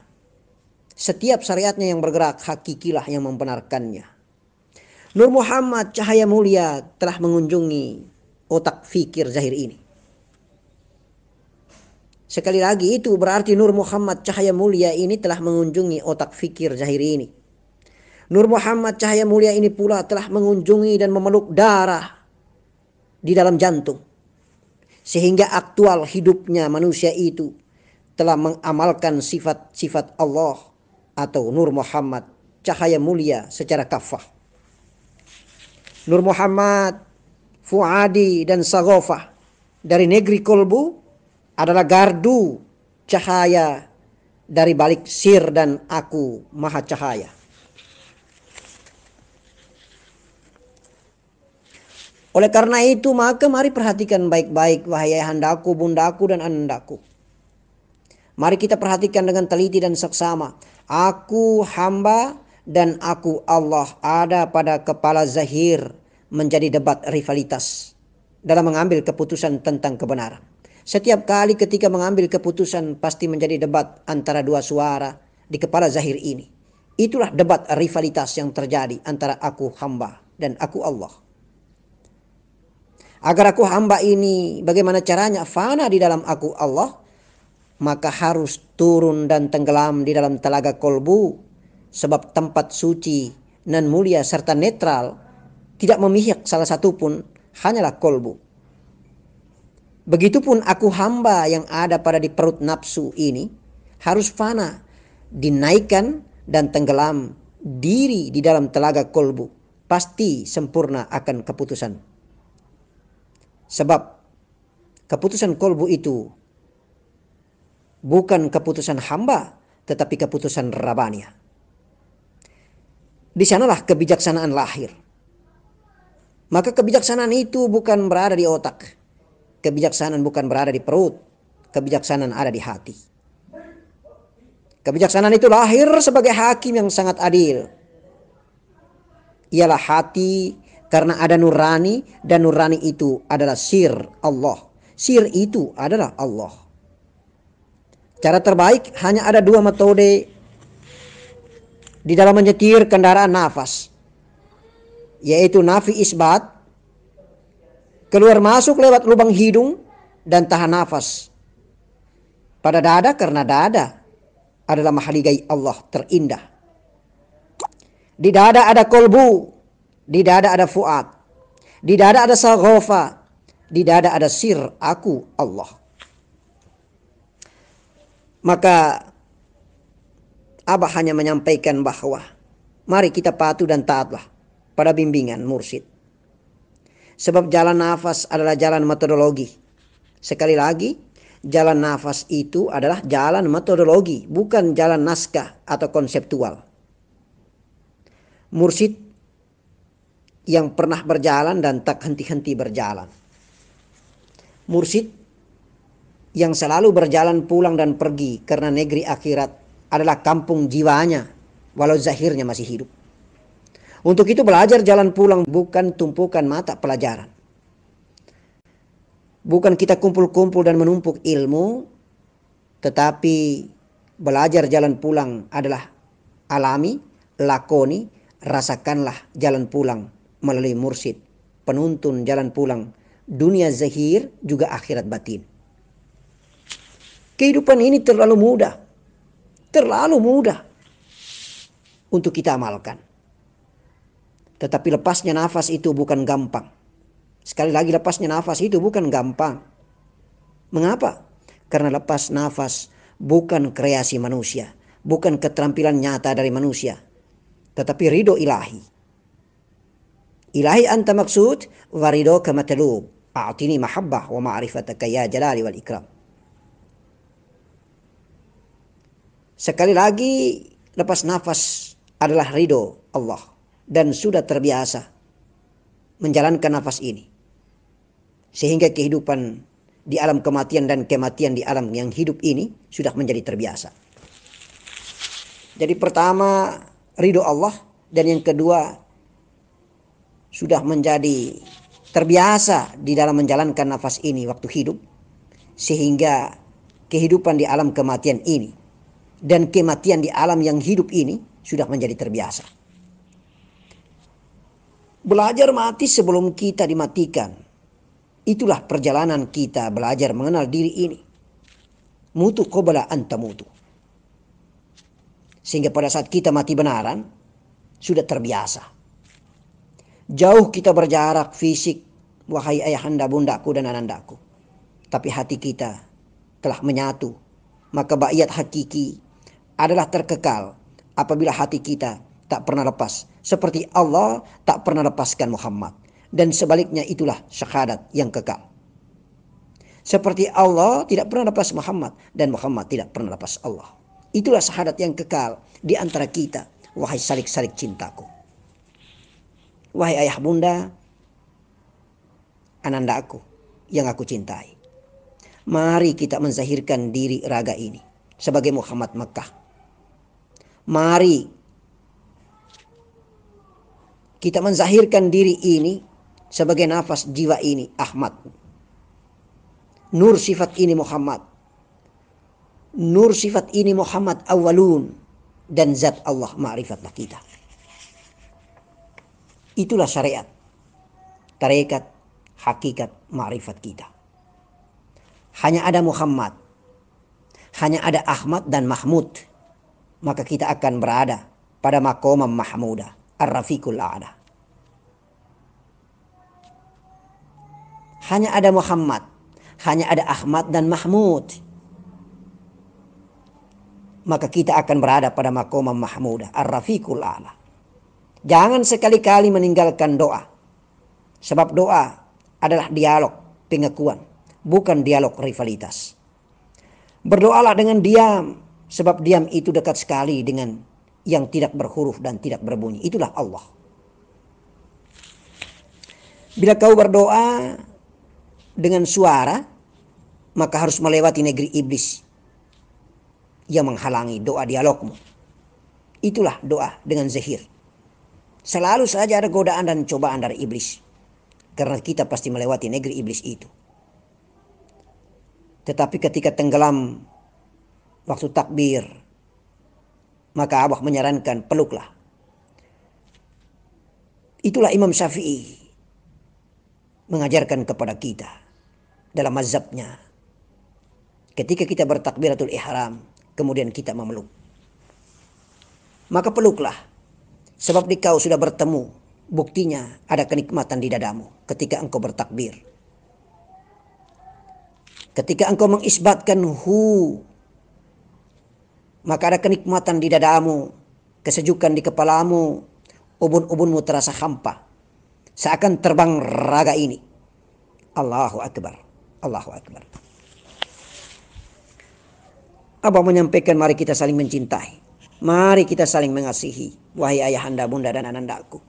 Setiap syariatnya yang bergerak, hakikilah yang membenarkannya. Nur Muhammad cahaya mulia telah mengunjungi otak fikir zahir ini. Sekali lagi itu berarti Nur Muhammad cahaya mulia ini telah mengunjungi otak fikir zahir ini. Nur Muhammad cahaya mulia ini pula telah mengunjungi dan memeluk darah di dalam jantung. Sehingga aktual hidupnya manusia itu telah mengamalkan sifat-sifat Allah atau Nur Muhammad cahaya mulia secara kafah. Nur Muhammad, Fuadi dan Saghofah dari negeri kolbu adalah gardu cahaya dari balik sir dan aku maha cahaya. Oleh karena itu maka mari perhatikan baik-baik wahai handaku, bundaku dan anandaku. Mari kita perhatikan dengan teliti dan seksama. Aku hamba dan aku Allah ada pada kepala zahir menjadi debat rivalitas dalam mengambil keputusan tentang kebenaran. Setiap kali ketika mengambil keputusan pasti menjadi debat antara dua suara di kepala zahir ini. Itulah debat rivalitas yang terjadi antara aku hamba dan aku Allah. Agar aku hamba ini bagaimana caranya fana di dalam aku Allah, maka harus turun dan tenggelam di dalam telaga kolbu. Sebab tempat suci nan mulia serta netral tidak memihak salah satu pun, hanyalah kolbu. Begitupun aku hamba yang ada pada di perut nafsu ini harus fana, dinaikkan dan tenggelam diri di dalam telaga kolbu. Pasti sempurna akan keputusan. Sebab keputusan kolbu itu bukan keputusan hamba, tetapi keputusan Rabbaniyah. Di sanalah kebijaksanaan lahir. Maka kebijaksanaan itu bukan berada di otak. Kebijaksanaan bukan berada di perut. Kebijaksanaan ada di hati. Kebijaksanaan itu lahir sebagai hakim yang sangat adil. Ialah hati karena ada nurani, dan nurani itu adalah sir Allah. Sir itu adalah Allah. Cara terbaik hanya ada dua metode di dalam menyetir kendaraan nafas, yaitu nafi isbat, keluar masuk lewat lubang hidung dan tahan nafas pada dada, karena dada adalah mahligai Allah terindah. Di dada ada kolbu, di dada ada fuad, di dada ada saghofa, di dada ada sir aku Allah. Maka Abah hanya menyampaikan bahwa mari kita patuh dan taatlah pada bimbingan mursyid. Sebab jalan nafas adalah jalan metodologi. Sekali lagi, jalan nafas itu adalah jalan metodologi, bukan jalan naskah atau konseptual. Mursyid yang pernah berjalan dan tak henti-henti berjalan. Mursyid yang selalu berjalan pulang dan pergi karena negeri akhirat adalah kampung jiwanya, walau zahirnya masih hidup. Untuk itu belajar jalan pulang bukan tumpukan mata pelajaran. Bukan kita kumpul-kumpul dan menumpuk ilmu, tetapi belajar jalan pulang adalah alami, lakoni, rasakanlah jalan pulang melalui mursyid, penuntun jalan pulang dunia zahir juga akhirat batin. Kehidupan ini terlalu mudah untuk kita amalkan. Tetapi lepasnya nafas itu bukan gampang. Sekali lagi, lepasnya nafas itu bukan gampang. Mengapa? Karena lepas nafas bukan kreasi manusia, bukan keterampilan nyata dari manusia, tetapi ridho ilahi. Ilahi anta maksud wa ridho kama talub. A'tini mahabbah wa ma'rifataka ya jalali wal ikram. Sekali lagi, lepas nafas adalah ridho Allah dan sudah terbiasa menjalankan nafas ini. Sehingga kehidupan di alam kematian dan kematian di alam yang hidup ini sudah menjadi terbiasa. Jadi pertama ridho Allah, dan yang kedua sudah menjadi terbiasa di dalam menjalankan nafas ini waktu hidup, sehingga kehidupan di alam kematian ini dan kematian di alam yang hidup ini sudah menjadi terbiasa. Belajar mati sebelum kita dimatikan. Itulah perjalanan kita belajar mengenal diri ini. Mutu qabla an tamutu. Sehingga pada saat kita mati benaran, sudah terbiasa. Jauh kita berjarak fisik, wahai ayahanda, bundaku dan anandaku. Tapi hati kita telah menyatu. Maka baiat hakiki adalah terkekal apabila hati kita tak pernah lepas. Seperti Allah tak pernah lepaskan Muhammad. Dan sebaliknya itulah syahadat yang kekal. Seperti Allah tidak pernah lepas Muhammad, dan Muhammad tidak pernah lepas Allah. Itulah syahadat yang kekal di antara kita. Wahai salik-salik cintaku. Wahai ayah bunda, anandaku yang aku cintai. Mari kita menzahirkan diri raga ini sebagai Muhammad Mekah. Mari kita menzahirkan diri ini sebagai nafas jiwa ini Ahmad. Nur sifat ini Muhammad. Nur sifat ini Muhammad awalun, dan zat Allah ma'rifatlah kita. Itulah syariat, tarekat, hakikat, ma'rifat kita. Hanya ada Muhammad, hanya ada Ahmad dan Mahmud, maka kita akan berada pada maqamam mahmuda, ar-rafiqul a'la. Hanya ada Muhammad, hanya ada Ahmad dan Mahmud, maka kita akan berada pada maqamam mahmuda, ar-rafiqul a'la. Jangan sekali-kali meninggalkan doa. Sebab doa adalah dialog pengakuan, bukan dialog rivalitas. Berdoalah dengan diam, Sebab diam itu dekat sekali dengan yang tidak berhuruf dan tidak berbunyi. Itulah Allah. Bila kau berdoa dengan suara, maka harus melewati negeri iblis yang menghalangi doa dialogmu. Itulah doa dengan zahir. Selalu saja ada godaan dan cobaan dari iblis. Karena kita pasti melewati negeri iblis itu. Tetapi ketika tenggelam waktu takbir, maka Abah menyarankan peluklah. Itulah Imam Syafi'i mengajarkan kepada kita dalam mazhabnya. Ketika kita bertakbiratul ihram, kemudian kita memeluk, maka peluklah. Sebab kau sudah bertemu, buktinya ada kenikmatan di dadamu ketika engkau bertakbir. Ketika engkau mengisbatkan hu, maka ada kenikmatan di dadamu, kesejukan di kepalamu, ubun-ubunmu terasa hampa, seakan terbang raga ini. Allahu Akbar, Allahu Akbar. Abah menyampaikan, mari kita saling mencintai, mari kita saling mengasihi, wahai ayahanda, bunda dan anandaku,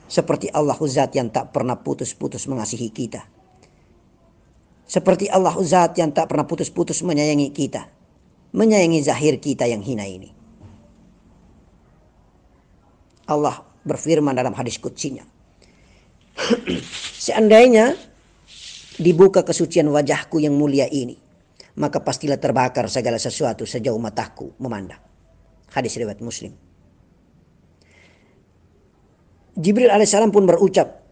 seperti Allahu Zat yang tak pernah putus-putus mengasihi kita, seperti Allahu Zat yang tak pernah putus-putus menyayangi kita, menyayangi zahir kita yang hina ini. Allah berfirman dalam hadis qudsinya, seandainya dibuka kesucian wajahku yang mulia ini, maka pastilah terbakar segala sesuatu sejauh mataku memandang. Hadis riwayat Muslim. Jibril alaihissalam pun berucap,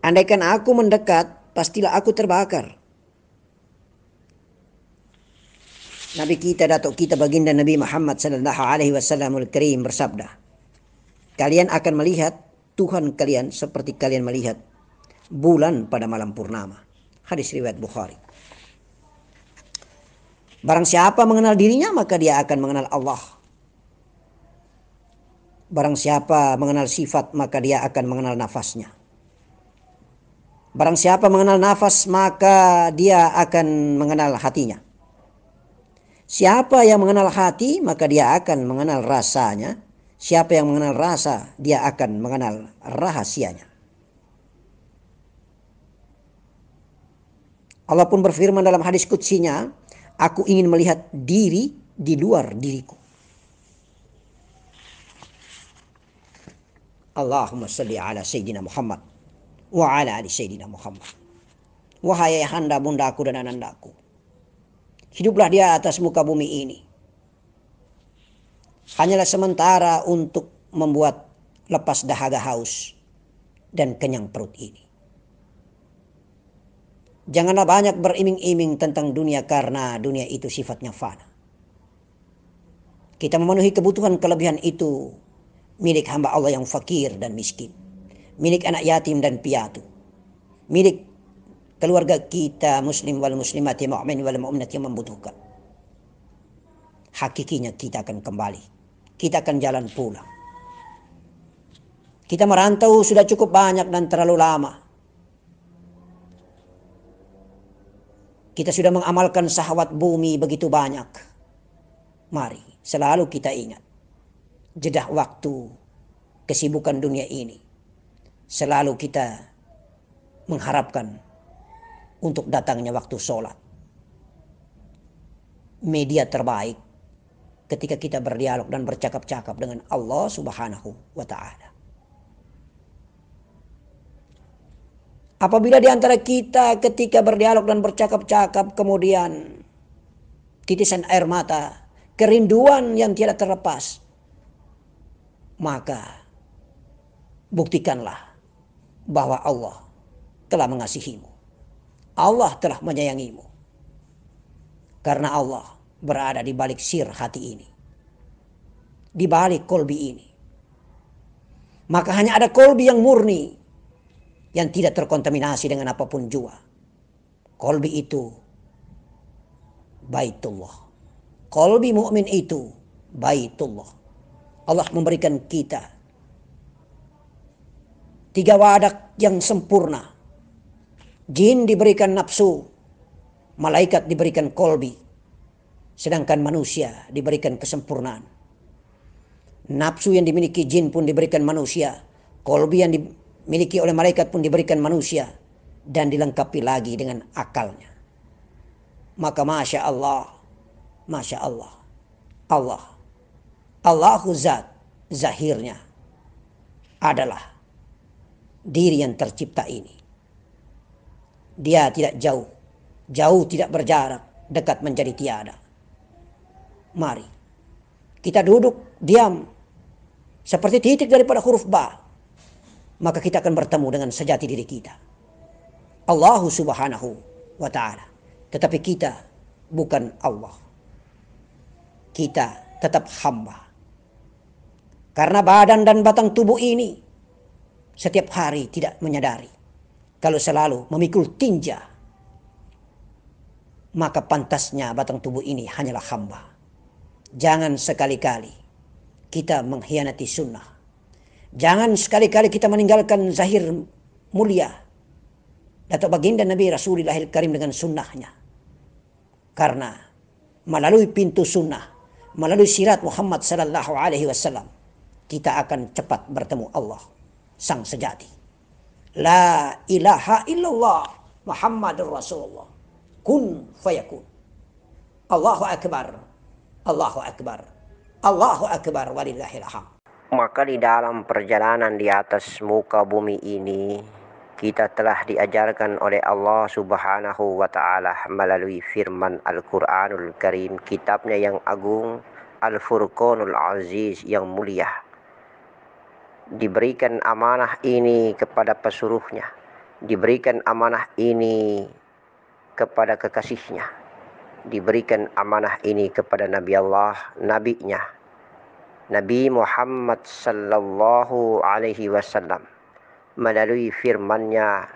andaikan aku mendekat, pastilah aku terbakar. Nabi kita, datuk kita, baginda Nabi Muhammad sallallahu alaihi wasallamul karim bersabda, kalian akan melihat Tuhan kalian seperti kalian melihat bulan pada malam purnama. Hadis riwayat Bukhari. Barang siapa mengenal dirinya, maka dia akan mengenal Allah. Barang siapa mengenal sifat, maka dia akan mengenal nafasnya. Barang siapa mengenal nafas, maka dia akan mengenal hatinya. Siapa yang mengenal hati, maka dia akan mengenal rasanya. Siapa yang mengenal rasa, dia akan mengenal rahasianya. Allah pun berfirman dalam hadis qudsinya, aku ingin melihat diri di luar diriku. Allahumma salli ala Sayyidina Muhammad wa ala ali Sayyidina Muhammad. Wahai ayahanda, bundaku dan anandaku, hiduplah di atas muka bumi ini hanyalah sementara untuk membuat lepas dahaga haus dan kenyang perut ini. Janganlah banyak beriming-iming tentang dunia, karena dunia itu sifatnya fana. Kita memenuhi kebutuhan kelebihan itu milik hamba Allah yang fakir dan miskin, milik anak yatim dan piatu, milik keluarga kita muslim wal muslimati, mu'min wal mu'minat yang membutuhkan. Hakikinya kita akan kembali, kita akan jalan pulang. Kita merantau sudah cukup banyak dan terlalu lama. Kita sudah mengamalkan syahwat bumi begitu banyak. Mari selalu kita ingat, jeda waktu kesibukan dunia ini, selalu kita mengharapkan untuk datangnya waktu sholat. Media terbaik ketika kita berdialog dan bercakap-cakap dengan Allah Subhanahu wa Ta'ala. Apabila di antara kita ketika berdialog dan bercakap-cakap kemudian titisan air mata, kerinduan yang tidak terlepas, maka buktikanlah bahwa Allah telah mengasihimu. Allah telah menyayangimu. Karena Allah berada di balik sir hati ini, di balik kolbi ini. Maka hanya ada kolbi yang murni, yang tidak terkontaminasi dengan apapun jua. Kolbi itu Baitullah. Kolbi mukmin itu Baitullah. Allah memberikan kita 3 wadah yang sempurna. Jin diberikan nafsu, malaikat diberikan kolbi. sedangkan manusia diberikan kesempurnaan. Nafsu yang dimiliki jin pun diberikan manusia, kolbi yang dimiliki oleh malaikat pun diberikan manusia, dan dilengkapi lagi dengan akalnya. Maka Masya Allah, Masya Allah, Allahu Zat, zahirnya adalah diri yang tercipta ini. Dia tidak jauh, jauh tidak berjarak, dekat menjadi tiada. Mari kita duduk diam seperti titik daripada huruf ba, maka kita akan bertemu dengan sejati diri kita, Allah Subhanahu wa ta'ala. Tetapi kita bukan Allah, kita tetap hamba. Karena badan dan batang tubuh ini setiap hari tidak menyadari kalau selalu memikul tinja, maka pantasnya batang tubuh ini hanyalah hamba. Jangan sekali-kali kita mengkhianati sunnah. Jangan sekali-kali kita meninggalkan zahir mulia Datuk Baginda Nabi Rasulillahil Karim dengan sunnahnya. Karena melalui pintu sunnah, melalui sirat Muhammad sallallahu alaihi wasallam, kita akan cepat bertemu Allah sang sejati. La ilaha illallah Muhammadur Rasulullah. Kun fayakun. Allahu akbar. Allahu akbar. Allahu akbar walillahil hamd. Maka di dalam perjalanan di atas muka bumi ini, kita telah diajarkan oleh Allah Subhanahu wa ta'ala melalui firman Al-Quranul Karim, kitabnya yang agung, Al-Furqanul Aziz yang mulia. Diberikan amanah ini kepada pesuruhnya, diberikan amanah ini kepada kekasihnya, diberikan amanah ini kepada Nabi Allah, nabinya, Nabi Muhammad sallallahu alaihi wasallam, melalui firman-Nya,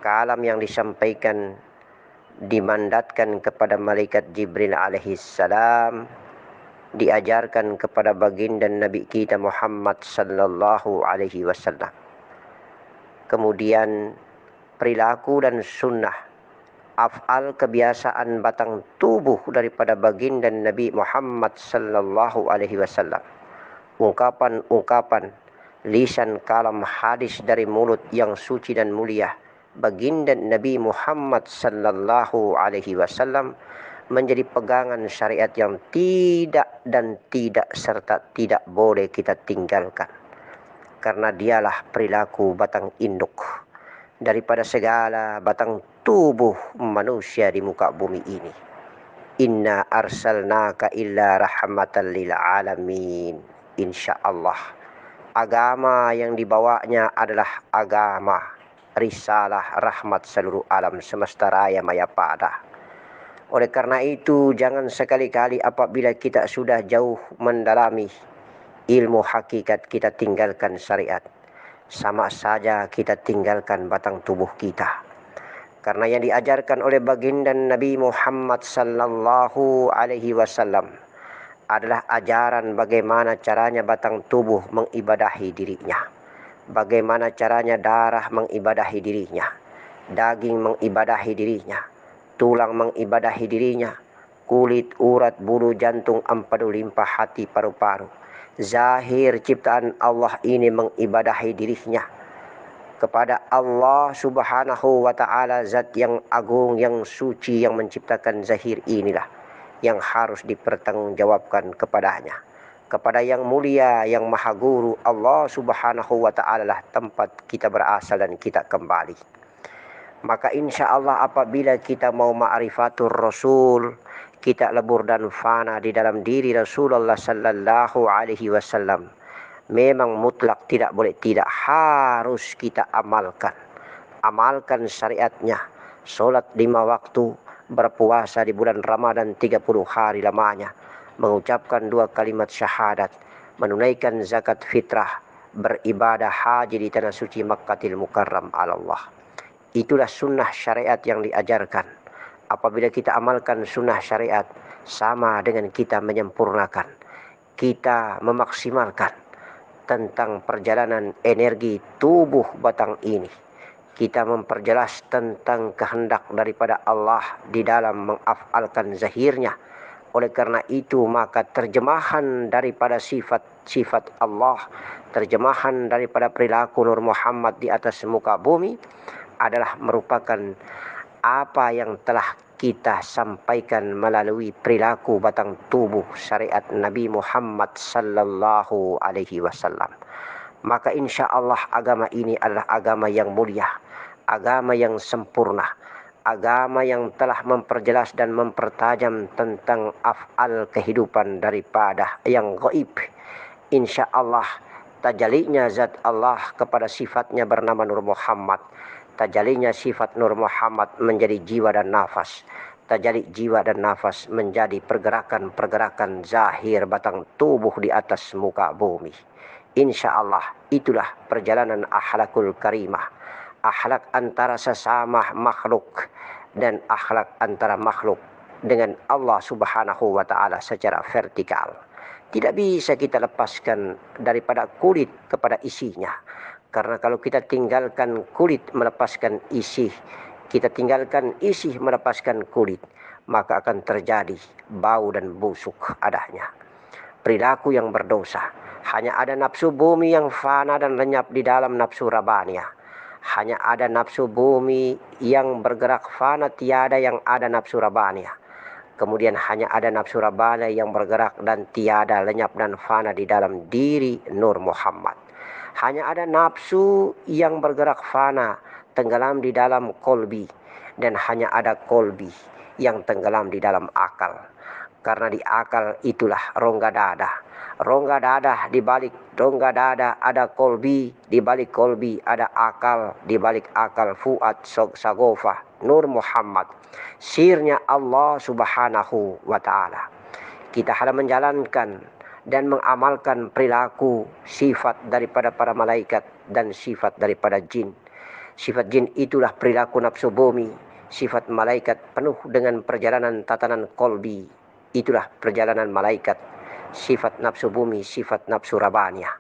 kalam yang disampaikan dimandatkan kepada malaikat Jibril alaihi salam, diajarkan kepada baginda Nabi kita Muhammad sallallahu alaihi wasallam. Kemudian perilaku dan sunnah, af'al kebiasaan batang tubuh daripada baginda Nabi Muhammad sallallahu alaihi wasallam. Ungkapan-ungkapan, lisan, kalam, hadis dari mulut yang suci dan mulia baginda Nabi Muhammad sallallahu alaihi wasallam menjadi pegangan syariat yang tidak dan tidak serta tidak boleh kita tinggalkan. Karena dialah perilaku batang induk daripada segala batang tubuh manusia di muka bumi ini. Inna arsalnaka illa rahmatan lil alamin. Insyaallah agama yang dibawanya adalah agama risalah rahmat seluruh alam semesta raya maya pada. Oleh karena itu, jangan sekali-kali apabila kita sudah jauh mendalami ilmu hakikat, kita tinggalkan syariat. Sama saja kita tinggalkan batang tubuh kita. Karena yang diajarkan oleh baginda Nabi Muhammad sallallahu alaihi wasallam adalah ajaran bagaimana caranya batang tubuh mengibadahi dirinya. Bagaimana caranya darah mengibadahi dirinya. Daging mengibadahi dirinya. Tulang mengibadahi dirinya, kulit, urat, bulu, jantung, empedu, limpa, hati, paru-paru. Zahir ciptaan Allah ini mengibadahi dirinya kepada Allah Subhanahu wa ta'ala, zat yang agung, yang suci, yang menciptakan zahir inilah yang harus dipertanggungjawabkan kepadanya. Kepada yang mulia, yang maha guru, Allah Subhanahu wa ta'ala lah tempat kita berasal dan kita kembali. Maka insya Allah apabila kita mau ma'rifatul Rasul, kita lebur dan fana di dalam diri Rasulullah sallallahu alaihi wasallam, memang mutlak tidak boleh tidak harus kita amalkan. Amalkan syariatnya, solat 5 waktu, berpuasa di bulan Ramadan 30 hari lamanya, mengucapkan 2 kalimat syahadat, menunaikan zakat fitrah, beribadah haji di tanah suci Makkatil Mukarram ala Allah. Itulah sunnah syariat yang diajarkan. Apabila kita amalkan sunnah syariat, sama dengan kita menyempurnakan, kita memaksimalkan tentang perjalanan energi tubuh batang ini. Kita memperjelas tentang kehendak daripada Allah di dalam mengafalkan zahirnya, Oleh karena itu maka terjemahan daripada sifat-sifat Allah, terjemahan daripada perilaku Nur Muhammad di atas muka bumi adalah merupakan apa yang telah kita sampaikan melalui perilaku batang tubuh syariat Nabi Muhammad sallallahu alaihi wasallam. Maka insya Allah agama ini adalah agama yang mulia, agama yang sempurna, agama yang telah memperjelas dan mempertajam tentang af'al kehidupan daripada yang gaib. Insya Allah tajalinya zat Allah kepada sifatnya bernama Nur Muhammad, tajalinya sifat Nur Muhammad menjadi jiwa dan nafas, tajali jiwa dan nafas menjadi pergerakan-pergerakan zahir batang tubuh di atas muka bumi. Insya Allah itulah perjalanan akhlakul karimah, akhlak antara sesama makhluk dan akhlak antara makhluk dengan Allah Subhanahu wa Ta'ala secara vertikal. Tidak bisa kita lepaskan daripada kulit kepada isinya. Karena kalau kita tinggalkan kulit melepaskan isi, kita tinggalkan isi melepaskan kulit, maka akan terjadi bau dan busuk adanya. Perilaku yang berdosa. Hanya ada nafsu bumi yang fana dan lenyap di dalam nafsu rabaniyah. Hanya ada nafsu bumi yang bergerak fana, tiada yang ada nafsu rabaniyah. Kemudian hanya ada nafsu rabaniyah yang bergerak dan tiada lenyap dan fana di dalam diri Nur Muhammad. Hanya ada nafsu yang bergerak fana, tenggelam di dalam kolbi. Dan hanya ada kolbi yang tenggelam di dalam akal. Karena di akal itulah rongga dada. Rongga dada, di balik rongga dada ada kolbi, di balik kolbi ada akal, di balik akal fuad sagofah Nur Muhammad, sirnya Allah Subhanahu wa Ta'ala. Kita harus menjalankan dan mengamalkan perilaku sifat daripada para malaikat dan sifat daripada jin. Sifat jin itulah perilaku nafsu bumi, sifat malaikat penuh dengan perjalanan tatanan kolbi, itulah perjalanan malaikat. Sifat nafsu bumi, sifat nafsu rabaniyah.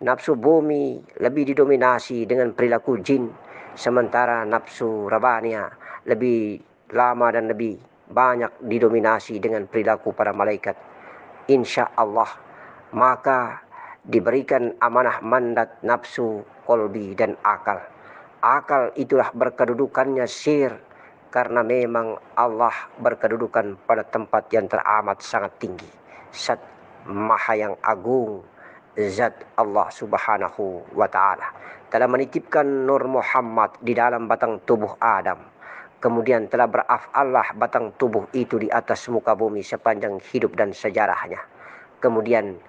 Nafsu bumi lebih didominasi dengan perilaku jin, sementara nafsu rabaniyah lebih lama dan lebih banyak didominasi dengan perilaku para malaikat. Insya Allah maka diberikan amanah mandat nafsu, kolbi dan akal. Akal itulah berkedudukannya sir, karena memang Allah berkedudukan pada tempat yang teramat sangat tinggi. Maha yang agung, zat Allah Subhanahu wa Ta'ala telah menitipkan Nur Muhammad di dalam batang tubuh Adam. Kemudian telah beraf'allah batang tubuh itu di atas muka bumi sepanjang hidup dan sejarahnya. Kemudian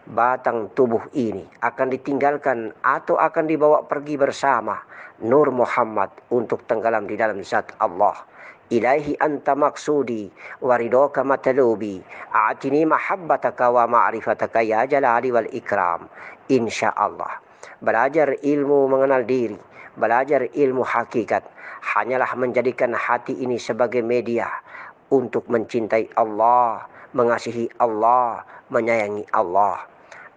batang tubuh ini akan ditinggalkan atau akan dibawa pergi bersama Nur Muhammad untuk tenggelam di dalam zat Allah. Ilahi anta maksudi waridoka matalubi a'tini mahabbataka wa ma'rifataka ya jalali wal ikram. Insya Allah belajar ilmu mengenal diri, belajar ilmu hakikat hanyalah menjadikan hati ini sebagai media untuk mencintai Allah, mengasihi Allah, menyayangi Allah.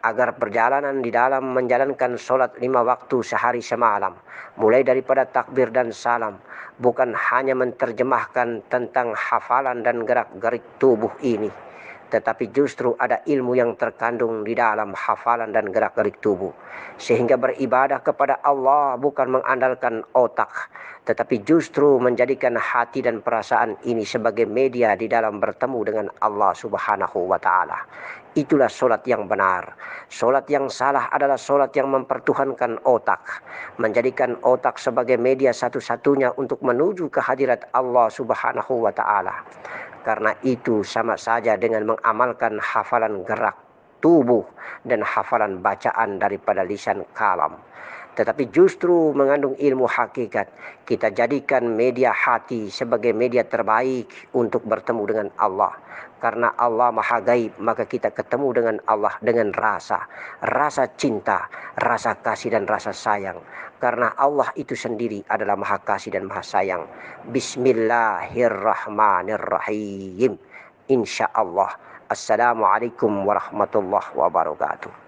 Agar perjalanan di dalam menjalankan sholat 5 waktu sehari semalam, mulai daripada takbir dan salam, bukan hanya menerjemahkan tentang hafalan dan gerak-gerik tubuh ini, tetapi justru ada ilmu yang terkandung di dalam hafalan dan gerak-gerik tubuh. Sehingga beribadah kepada Allah bukan mengandalkan otak, tetapi justru menjadikan hati dan perasaan ini sebagai media di dalam bertemu dengan Allah Subhanahu wa Ta'ala. Itulah solat yang benar. Solat yang salah adalah solat yang mempertuhankan otak, menjadikan otak sebagai media satu-satunya untuk menuju ke hadirat Allah Subhanahu wa Ta'ala. Karena itu sama saja dengan mengamalkan hafalan gerak tubuh dan hafalan bacaan daripada lisan kalam. Tetapi justru mengandung ilmu hakikat. Kita jadikan media hati sebagai media terbaik untuk bertemu dengan Allah. Karena Allah maha gaib, maka kita ketemu dengan Allah dengan rasa cinta, rasa kasih dan rasa sayang. Karena Allah itu sendiri adalah maha kasih dan maha sayang. Bismillahirrahmanirrahim. Insya Allah. Assalamualaikum warahmatullahi wabarakatuh.